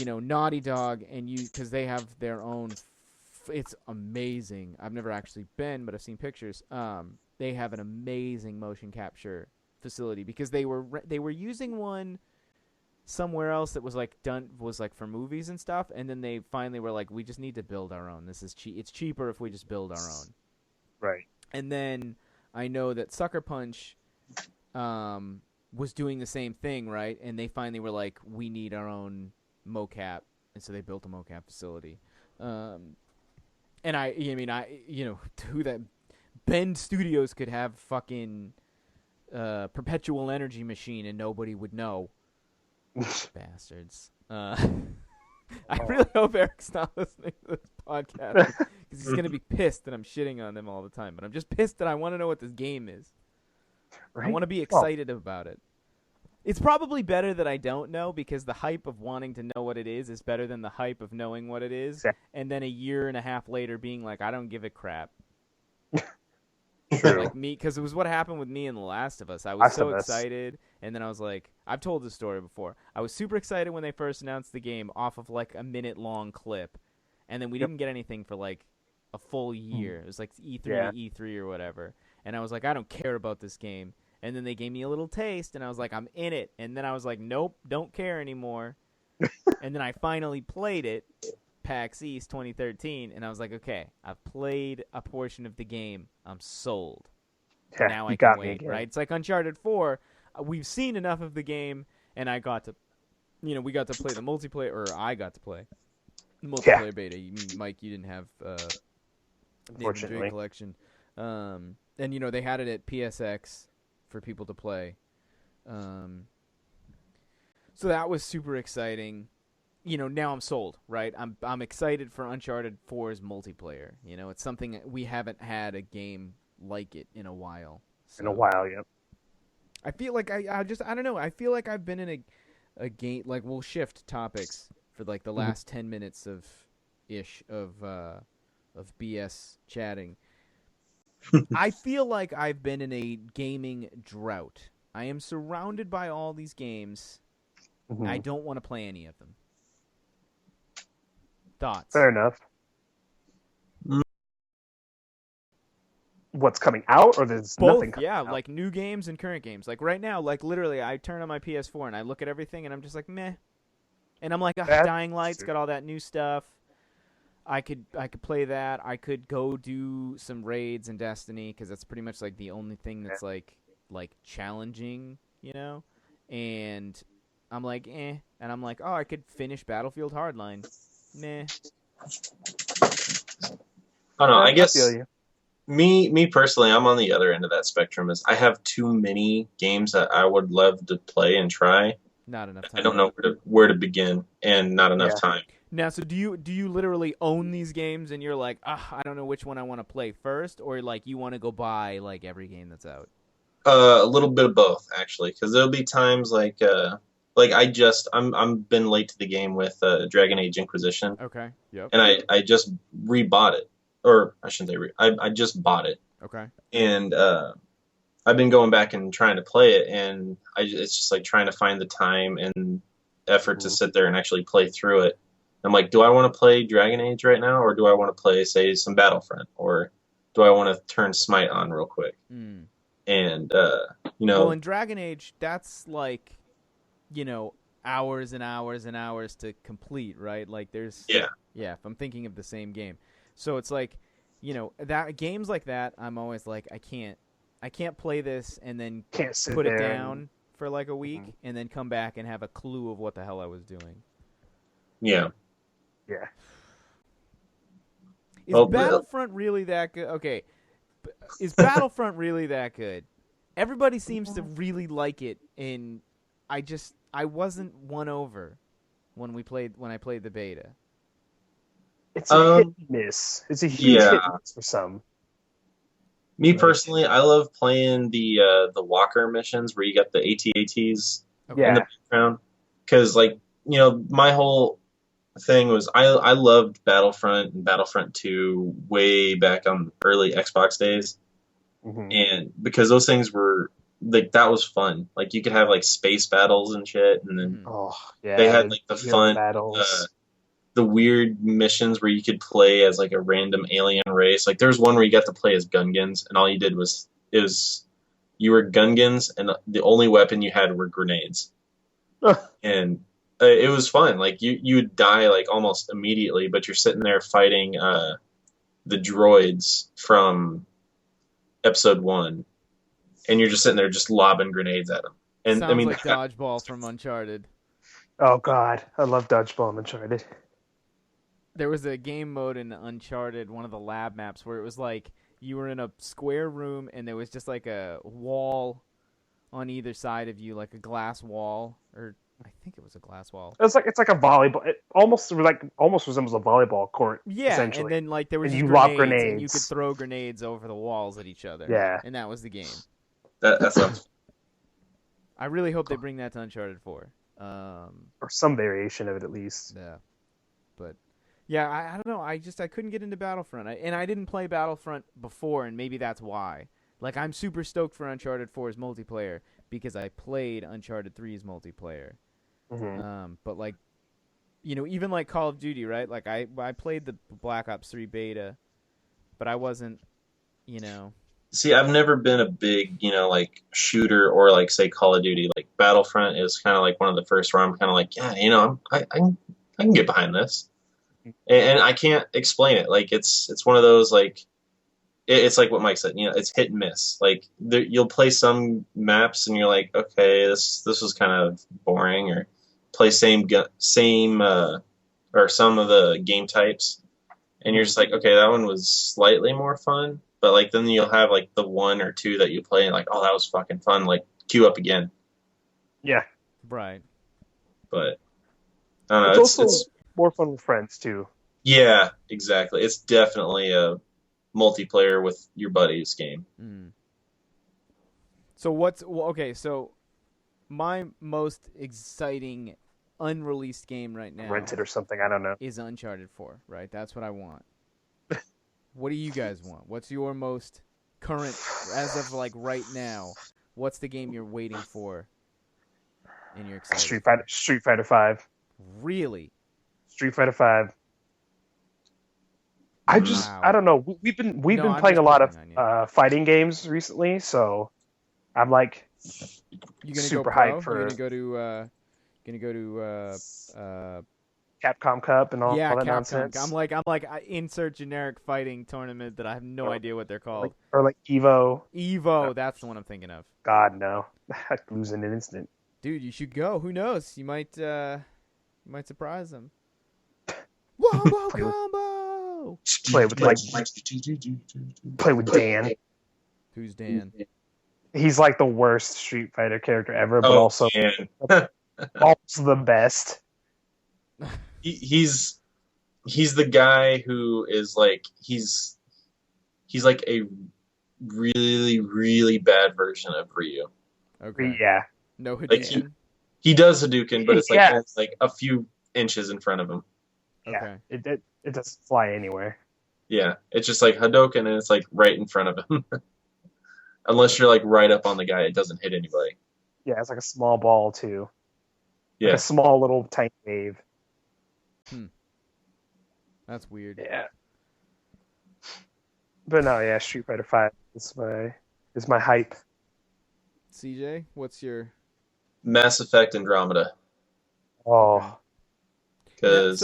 Naughty Dog and because they have their own. It's amazing. I've never actually been, but I've seen pictures. They have an amazing motion capture facility because they were using one somewhere else that was like for movies and stuff, and then they finally were like, we just need to build our own. This is it's cheaper if we just build our own. Right. And then I know that Sucker Punch was doing the same thing, right? And they finally were like, we need our own mocap, and so they built a mocap facility. And who that Bend Studios could have fucking perpetual energy machine and nobody would know. Bastards. I really hope Eric's not listening to this podcast because he's going to be pissed that I'm shitting on them all the time. But I'm just pissed that I want to know what this game is. Right? I want to be excited about it. It's probably better that I don't know, because the hype of wanting to know what it is better than the hype of knowing what it is, and then a year and a half later being like, I don't give a crap. True. Like me, because it was what happened with me in The Last of Us. I was so excited, and then I was like, I've told this story before. I was super excited when they first announced the game off of like a minute-long clip, and then we didn't get anything for like a full year. It was like E3 to E3 or whatever, and I was like, I don't care about this game. And then they gave me a little taste, and I was like, I'm in it. And then I was like, nope, don't care anymore. And then I finally played it, PAX East 2013, and I was like, okay, I've played a portion of the game. I'm sold. Yeah, now I can wait, right? It's like Uncharted 4. We've seen enough of the game, and I got to, we got to play the multiplayer, or I got to play the multiplayer beta. Mike, you didn't have Nathan Drake Collection. And, they had it at PSX for people to play. So that was super exciting. Now I'm sold, right? I'm excited for Uncharted 4's multiplayer. It's something we haven't had a game like it in a while. Yep. I feel like I don't know. I feel like I've been in a game, like we'll shift topics for like the last 10 minutes of BS chatting. I feel like I've been in a gaming drought. I am surrounded by all these games. I don't want to play any of them. Thoughts? Fair enough. What's coming out, or there's both? Nothing coming out? Like new games and current games. Like right now, like literally, I turn on my PS4 and I look at everything and I'm just like, meh. And I'm like, Dying Light's got all that new stuff. I could play that. I could go do some raids in Destiny, because that's pretty much like the only thing that's like challenging, And I'm like, eh. And I'm like, oh, I could finish Battlefield Hardline. Meh. I don't know. I guess me personally, I'm on the other end of that spectrum. Is I have too many games that I would love to play and try. Not enough time. I don't know where to begin, and not enough time. Now, so do you literally own these games and you're like, I don't know which one I want to play first, or like you want to go buy like every game that's out? A little bit of both, actually, because there'll be times like I'm been late to the game with Dragon Age Inquisition. Okay. Yep. And I just rebought it, or I shouldn't say I just bought it. Okay. And I've been going back and trying to play it, and it's just like trying to find the time and effort to sit there and actually play through it. I'm like, do I want to play Dragon Age right now, or do I want to play, say, some Battlefront, or do I want to turn Smite on real quick? And well, in Dragon Age, that's like, hours and hours and hours to complete, right? Like there's if I'm thinking of the same game, so it's like, that games like that, I'm always like, I can't play this and then put it down for like a week and then come back and have a clue of what the hell I was doing. Yeah. Yeah. Is Battlefront really that good? Okay. Is Battlefront really that good? Everybody seems to really like it, and I wasn't won over when I played the beta. It's a hit and miss. It's a huge hit and miss for some. Me personally, I love playing the Walker missions where you got the AT-ATs in the background, because my whole thing was I loved Battlefront and Battlefront 2 way back on early Xbox days, and because those things were like, that was fun. Like you could have like space battles and shit, and then they had like the fun battles. The weird missions where you could play as like a random alien race. Like there was one where you got to play as Gungans, and all you did was you were Gungans, and the only weapon you had were grenades, and it was fun. Like you would die like almost immediately, but you're sitting there fighting the droids from episode 1, and you're just sitting there just lobbing grenades at them. And sounds like Dodgeball from Uncharted. Oh God, I love Dodgeball in Uncharted. There was a game mode in Uncharted, one of the lab maps, where it was like you were in a square room and there was just like a wall on either side of you, like a glass wall, or I think it was a glass wall. It's like a volleyball. It almost resembles a volleyball court. Yeah, essentially. And then like there was and you grenades, lob grenades, and you could throw grenades over the walls at each other. Yeah, and that was the game. That sounds. I really hope they bring that to Uncharted 4. Or some variation of it at least. Yeah, but yeah, I don't know. I couldn't get into Battlefront, and I didn't play Battlefront before, and maybe that's why. Like, I'm super stoked for Uncharted 4's multiplayer because I played Uncharted 3's multiplayer. Mm-hmm. But like, even like Call of Duty, right? Like I played the Black Ops 3 beta, but I wasn't, you know. See, I've never been a big, like shooter or like say Call of Duty. Like Battlefront is kind of like one of the first where I'm kind of like, yeah, I can get behind this, and I can't explain it. Like it's one of those like it's like what Mike said. It's hit and miss. Like you'll play some maps and you're like, okay, this was kind of boring, or play same or some of the game types, and you're just like, okay, that one was slightly more fun. But like then you'll have like the one or two that you play and like, oh, that was fucking fun. Like queue up again. Yeah. Right. But I don't know. It's also more fun with friends too. Yeah, exactly. It's definitely a multiplayer with your buddies game. Mm. So okay? So my most exciting unreleased game right now, Rent it or something. I don't know. is Uncharted 4. Right, that's what I want. What do you guys want? What's your most current, as of like right now? What's the game you're waiting for? And you're excited. Street Fighter 5. Really? Street Fighter 5. I don't know. We've been playing a lot of fighting games recently, so I'm like super hyped for. You're gonna go to Capcom Cup and all that Capcom. nonsense. I'm like I insert generic fighting tournament that I have no idea what they're called. Or like Evo. Evo, that's the one I'm thinking of. God no, I'd lose in an instant. Dude, you should go. Who knows? You might surprise them. Wombo combo. Play with Dan. Who's Dan? He's like the worst Street Fighter character ever, but also the best. He's the guy who is like he's like a really really bad version of Ryu. Okay. Yeah. No Hadouken. Like he does Hadouken, but it's like it's like a few inches in front of him. Okay. Yeah, it doesn't fly anywhere. Yeah, it's just like Hadouken, and it's like right in front of him. Unless you're like right up on the guy, it doesn't hit anybody. Yeah, it's like a small ball too. Yeah, like a small little tiny wave. That's weird. Yeah. But no, yeah, Street Fighter 5 is my hype. CJ, what's your Mass Effect Andromeda? Oh, because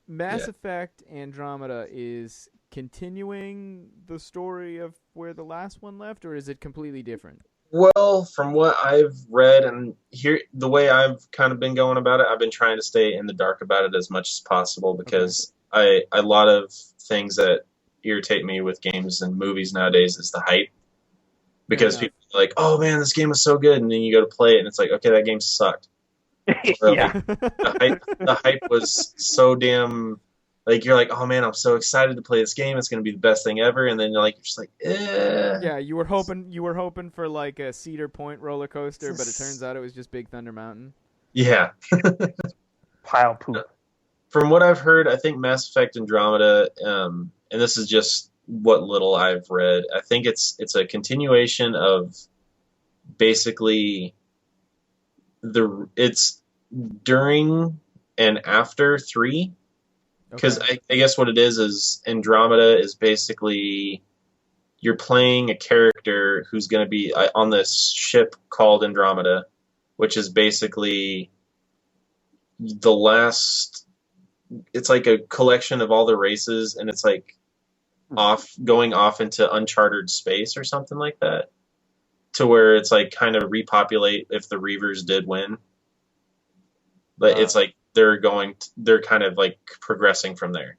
Mass Effect Andromeda is continuing the story of where the last one left, or is it completely different? Well, from what I've read and here, the way I've kind of been going about it, I've been trying to stay in the dark about it as much as possible because a lot of things that irritate me with games and movies nowadays is the hype. Because people are like, oh man, this game was so good, and then you go to play it, and it's like, okay, that game sucked. Yeah. The hype was so damn. Like you're like, oh man, I'm so excited to play this game. It's gonna be the best thing ever. And then you're just like, eh. Yeah, you were hoping for like a Cedar Point roller coaster, but it turns out it was just Big Thunder Mountain. Yeah. Pile poop. From what I've heard, I think Mass Effect Andromeda, and this is just what little I've read, I think it's a continuation of basically it's during and after 3. Because I guess what it is Andromeda is basically you're playing a character who's going to be on this ship called Andromeda, which is basically the last. It's like a collection of all the races, and it's like going off into uncharted space or something like that, to where it's like kind of repopulate if the Reavers did win. But it's like they're kind of like progressing from there.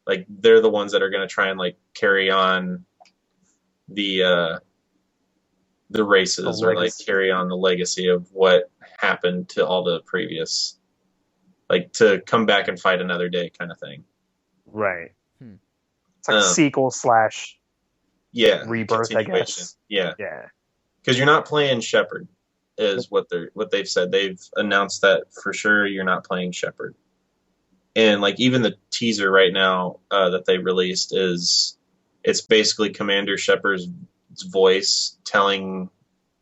Like they're the ones that are going to try and like carry on the races or like carry on the legacy of what happened to all the previous, like to come back and fight another day kind of thing. Right. It's like a sequel / rebirth, I guess. Yeah. Yeah. Because you're not playing Shepard. is what they've said. They've announced that for sure you're not playing Shepard. And like even the teaser right now that they released it's basically Commander Shepard's voice telling,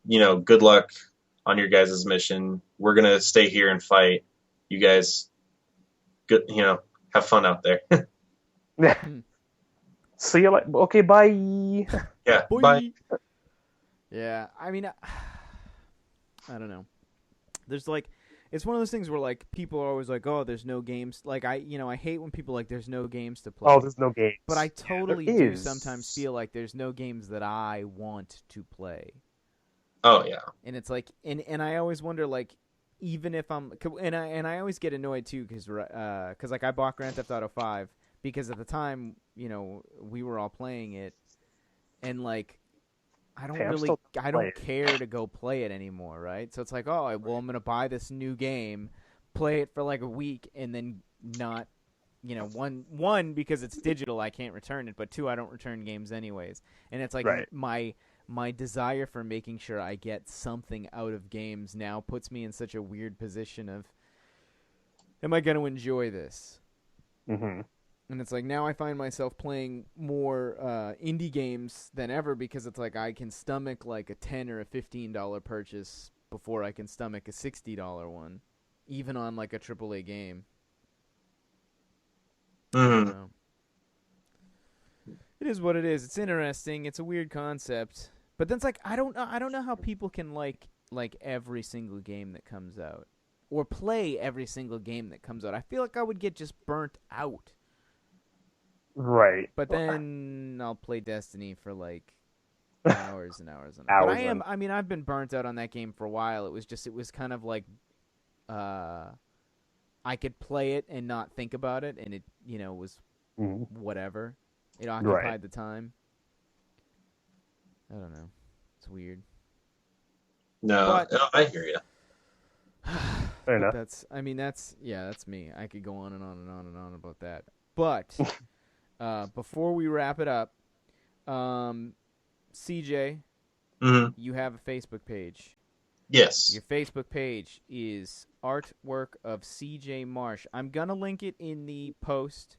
good luck on your guys' mission. We're gonna stay here and fight. You guys, good, have fun out there. Yeah. So you're like, okay, bye. Yeah, Boy. bye. Yeah, I mean, I don't know. There's like, it's one of those things where like people are always like, oh, there's no games. Like I hate when people are like there's no games to play. Oh, there's no games. But I totally There do is. sometimes feel like there's no games that I want to play. Oh yeah. And it's like, and I always wonder like, even if I'm, and I always get annoyed too because like I bought Grand Theft Auto 5 because at the time we were all playing it, and like I don't care to go play it anymore, right? So it's like, oh, well, I'm gonna buy this new game, play it for like a week, and then not, one because it's digital, I can't return it, but two, I don't return games anyways, and it's like my desire for making sure I get something out of games now puts me in such a weird position of, am I going to enjoy this? Mm-hmm. And it's like now I find myself playing more indie games than ever because it's like I can stomach like a $10 or a $15 purchase before I can stomach a $60 one, even on like a AAA game. Mm-hmm. It is what it is. It's interesting. It's a weird concept. But then it's like I don't know how people can like every single game that comes out or play every single game that comes out. I feel like I would get just burnt out. Right. But then I'll play Destiny for like hours and hours and hours. But I've been burnt out on that game for a while. It was kind of like I could play it and not think about it, and it was whatever. It occupied the time. I don't know. It's weird. No, I hear you. Fair enough. That's me. I could go on and on and on and on about that. But before we wrap it up, CJ, you have a Facebook page. Yes. Your Facebook page is Artwork of CJ Marsh. I'm gonna link it in the post.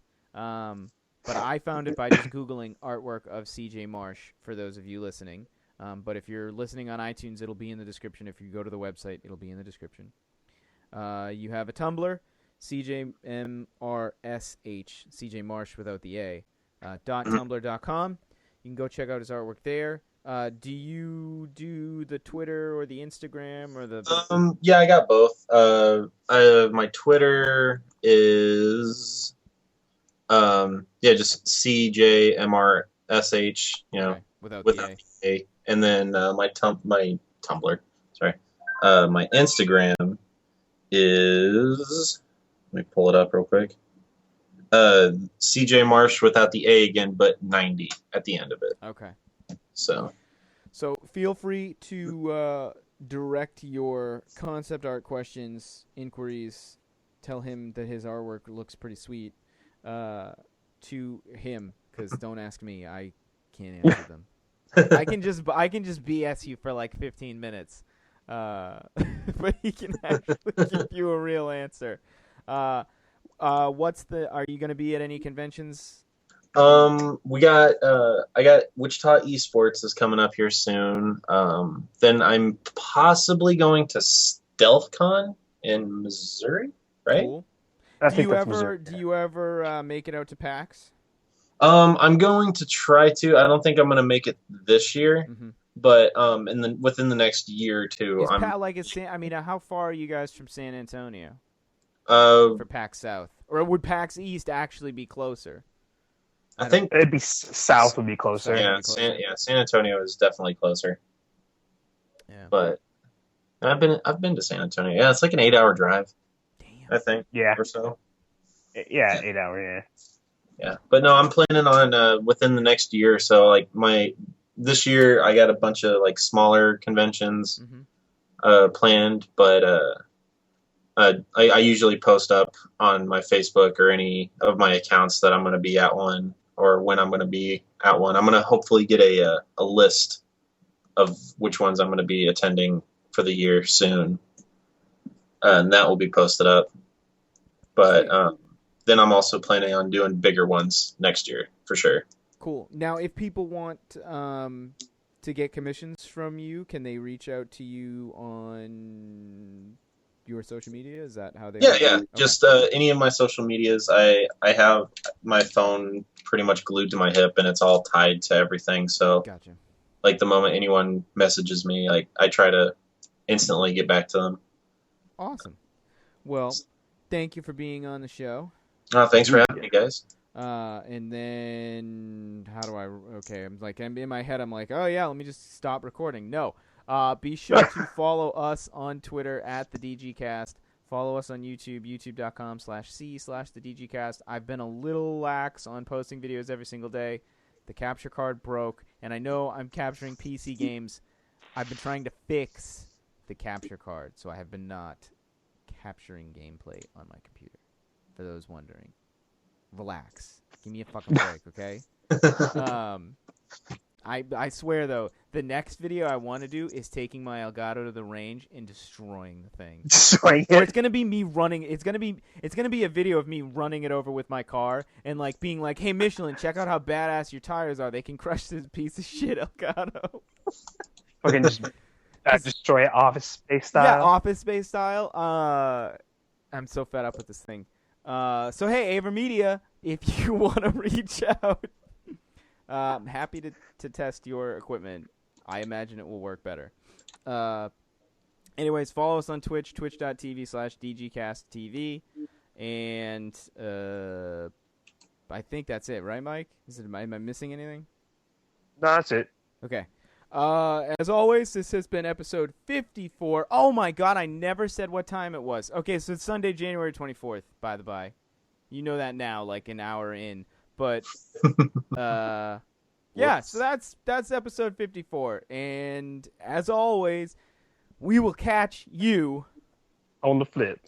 But I found it by just Googling Artwork of CJ Marsh for those of you listening. But if you're listening on iTunes, it'll be in the description. If you go to the website, it'll be in the description. You have a Tumblr, CJMRSH, CJ Marsh without the A, .tumblr.com. You can go check out his artwork there. Do you do the Twitter or the Instagram or the... Yeah, I got both. My Twitter is... just CJMRSH, okay, without the A. And then my Tumblr, sorry. My Instagram is, let me pull it up real quick. CJ Marsh without the A again, but 90 at the end of it. Okay. So feel free to direct your concept art questions, inquiries, tell him that his artwork looks pretty sweet. To him, because don't ask me, I can't answer them. I can just BS you for like 15 minutes, but he can actually give you a real answer. Are you going to be at any conventions? I got Wichita Esports is coming up here soon. Then I'm possibly going to StealthCon in Missouri, right? Cool. Do you ever make it out to PAX? I'm going to try to. I don't think I'm going to make it this year, but within the next year or two. How far are you guys from San Antonio? For PAX South, or would PAX East actually be closer? I think it'd be south would be closer. Yeah, San Antonio is definitely closer. Yeah, but I've been to San Antonio. Yeah, it's like an 8-hour drive. I think. Yeah. Or so. Yeah, 8 hour, yeah. Yeah. But no, I'm planning on within the next year or so, like this year I got a bunch of like smaller conventions planned, but I usually post up on my Facebook or any of my accounts that I'm gonna be at one or when I'm gonna be at one. I'm gonna hopefully get a list of which ones I'm gonna be attending for the year soon, and that will be posted up. But then I'm also planning on doing bigger ones next year for sure. Cool. Now, if people want to get commissions from you, can they reach out to you on your social media? Is that how they? Yeah. Okay. Just any of my social medias. I have my phone pretty much glued to my hip, and it's all tied to everything. So, Gotcha. like the moment anyone messages me, like I try to instantly get back to them. Awesome. Well, thank you for being on the show. Thanks for having me, guys. And then how do I? Okay, I'm like, in my head, I'm like, oh yeah, let me just stop recording. No. Be sure to follow us on Twitter at the DGCast. Follow us on YouTube, youtube.com/c/thedgcast. I've been a little lax on posting videos every single day. The capture card broke, and I know I'm capturing PC games. I've been trying to fix the capture card, so I have been not capturing gameplay on my computer. For those wondering, relax. Give me a fucking break, okay? I swear though, the next video I want to do is taking my Elgato to the range and destroying the thing. Destroying Or it. it's gonna be me running. It's gonna be a video of me running it over with my car and like being like, "Hey Michelin, check out how badass your tires are. They can crush this piece of shit Elgato." Fucking just destroy it Office Space style. Yeah, Office Space style. I'm so fed up with this thing. So hey, Avermedia, if you want to reach out, I'm happy to test your equipment. I imagine it will work better. Anyways, follow us on Twitch, twitch.tv/DGCastTV. And I think that's it, right, Mike? Am I missing anything? No, that's it. Okay. As always, this has been episode 54. Oh my god, I never said what time it was. Okay, so it's Sunday, January 24th, by the by. You know that now, like an hour in. But, yeah, so that's episode 54. And as always, we will catch you On the flip.